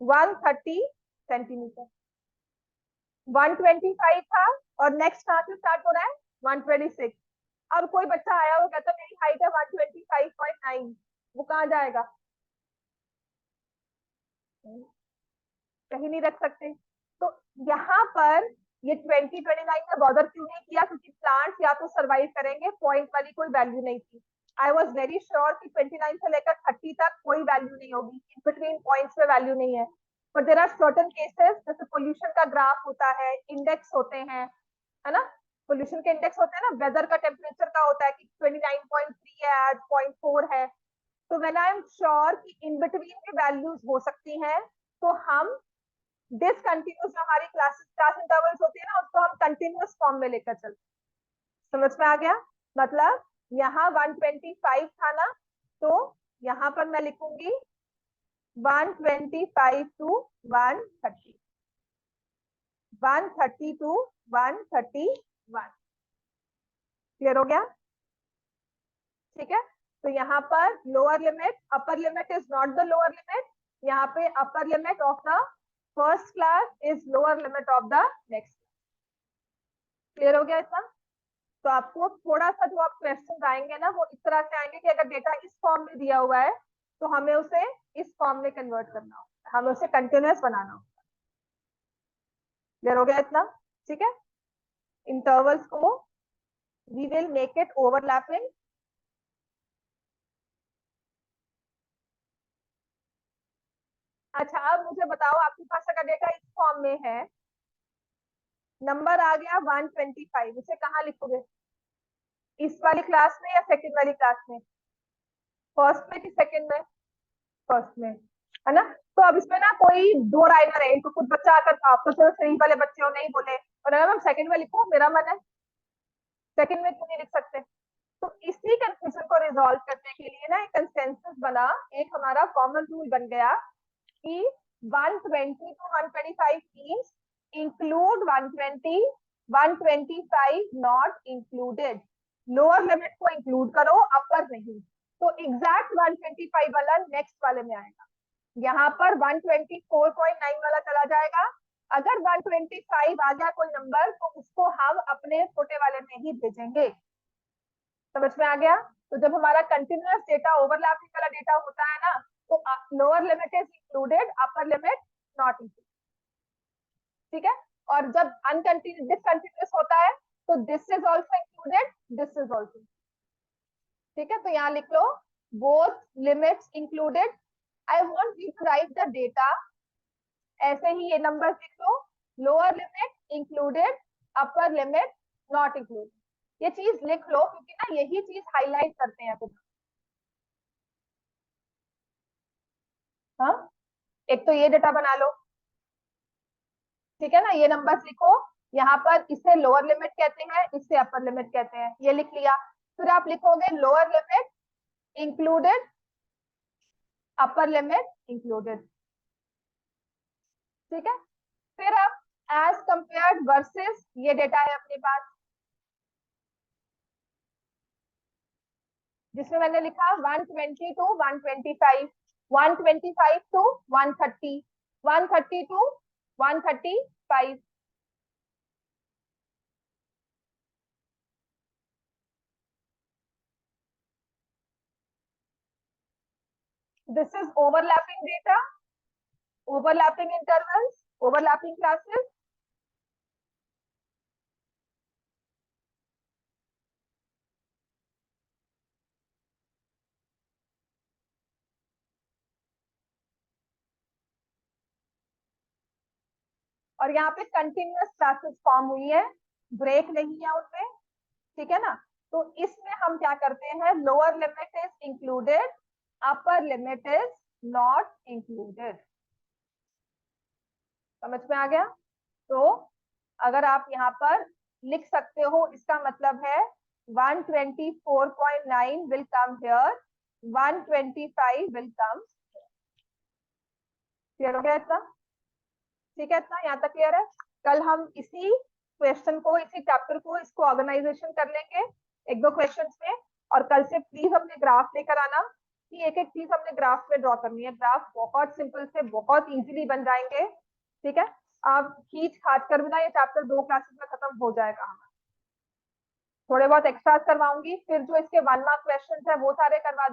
130 सेंटीमीटर। 125 था और नेक्स्ट कहां से स्टार्ट हो रहा है, 126। अब कोई बच्चा आया वो कहता मेरी हाइट है 125.9, वो कहाँ जाएगा, कहीं नहीं रख सकते। तो यहाँ पर ये 2029 में बॉर्डर क्यों नहीं किया, क्योंकि प्लांट्स या तो सरवाइव करेंगे, पॉइंट वाली कोई वैल्यू नहीं थी। आई वॉज वेरी श्योर कि 29 से लेकर 30 तक कोई वैल्यू नहीं होगी, इन बिटवीन पॉइंट्स में वैल्यू नहीं है। But there are certain cases, जैसे पोल्यूशन का ग्राफ होता है, इंडेक्स होते हैं, है ना, पोल्यूशन के इंडेक्स होते हैं ना, वेदर का टेम्परेचर का होता है कि 29.3 है आज 0.4 है। तो व्हेन आई एम श्योर कि इन बिटवीन की वैल्यूज हो सकती हैं, तो हम डिसकंटिन्यूस जो हमारी क्लास इंटरवल्स होती है ना, उसको हम कंटिन्यूस फॉर्म में लेकर चलते हैं। समझ में आ गया, मतलब यहाँ 125 था ना, तो यहाँ पर मैं लिखूंगी 125 टू 130, 130 टू 131। क्लियर हो गया, ठीक है। तो यहाँ पर lower limit, upper limit is not the lower limit, यहाँ पे upper limit of the first class is lower limit of the next. Clear हो गया इतना। तो आपको थोड़ा सा जो आप क्वेश्चन आएंगे ना, वो इस तरह से आएंगे कि अगर डेटा इस फॉर्म में दिया हुआ है तो हमें उसे इस फॉर्म में कन्वर्ट करना होगा, हमें उसे कंटिन्यूस बनाना होगा। क्लियर हो गया इतना, ठीक है। इंटरवल्स को we will make it overlapping. अच्छा अब मुझे बताओ, आपके पास अगर डेटा इस फॉर्म में है, नंबर आ गया 125, उसे कहाँ लिखोगे, इस वाली क्लास में या सेकंड वाली क्लास में, फर्स्ट में कि सेकंड में, फर्स्ट में, है ना। तो अब इसमें ना कोई दो राय ना रहे, तो कुछ बच्चा आकर आप तो चलो सही वाले बच्चे हो नहीं बोले, और अगर मैं सेकंड में लिखूं, मेरा मन है सेकंड में क्यों नहीं लिख सकते। तो इसी कंफ्यूजन को रिजॉल्व करने के लिए ना एक कंसेंसस बना, एक हमारा कॉमन रूल बन गया कि 120 to 125 means include 120, 125 not included, lower limit को इंक्लूड करो, अपर नहीं। तो एग्जैक्ट 125 वाला नेक्स्ट वाले में आएगा, यहाँ पर 124.9 वाला चला जाएगा। अगर 125 आ गया कोई नंबर, तो उसको हम अपने छोटे वाले में ही भेजेंगे। समझ में आ गया। तो जब हमारा कंटिन्यूअस डेटा ओवरलैपिंग वाला डेटा होता है ना, तो lower limit is included, upper limit not included, ठीक है। और जब अनकंटिन्यूस डिसकंटिन्यूस होता है, तो this is also included, this is also, ठीक है। तो यहाँ लिख लो both limits included. I want you to write the data, ऐसे ही ये नंबर लिख लो, lower limit included, upper limit not included. ये चीज लिख लो, क्योंकि ना यही चीज हाईलाइट करते हैं कुछ। हाँ, एक तो ये डेटा बना लो, ठीक है ना, ये नंबर लिखो, यहाँ पर इसे लोअर लिमिट कहते हैं, इसे अपर लिमिट कहते हैं, ये लिख लिया। फिर आप लिखोगे lower limit included, upper limit included, ठीक है। फिर आप एज कंपेयर्ड वर्सेस, ये डेटा है अपने पास, जिसमें मैंने लिखा 120 to 125, 125 to 130, 130 to 135। This is overlapping data, overlapping intervals, overlapping classes. और यहाँ पे कंटिन्यूअस क्लासेस फॉर्म हुई है, ब्रेक नहीं है उनमें, ठीक है ना। तो इसमें हम क्या करते हैं, lower limit is included, upper limit is not included. समझ में आ गया। तो अगर आप यहाँ पर लिख सकते हो, इसका मतलब है 124.9 will come here, 125 will come. Clear हो गया इतना? ठीक है, इतना यहाँ तक क्लियर है। कल हम इसी क्वेश्चन को, इसी चैप्टर को, इसको ऑर्गेनाइजेशन कर लेंगे एक दो क्वेश्चन में। और कल से प्लीज अपने ग्राफ लेकर आना कि एक एक चीज हमने ग्राफ में ड्रॉ करनी है। ग्राफ बहुत सिंपल से बहुत इजीली बन जाएंगे, ठीक है। आप खींच खाच कर बिना ये चैप्टर 2 क्लासेस में खत्म हो जाएगा हमारा। थोड़े बहुत एक्स्ट्रा करवाऊंगी, फिर जो इसके 1 मार्क क्वेश्चन है वो सारे करवा दूंगी।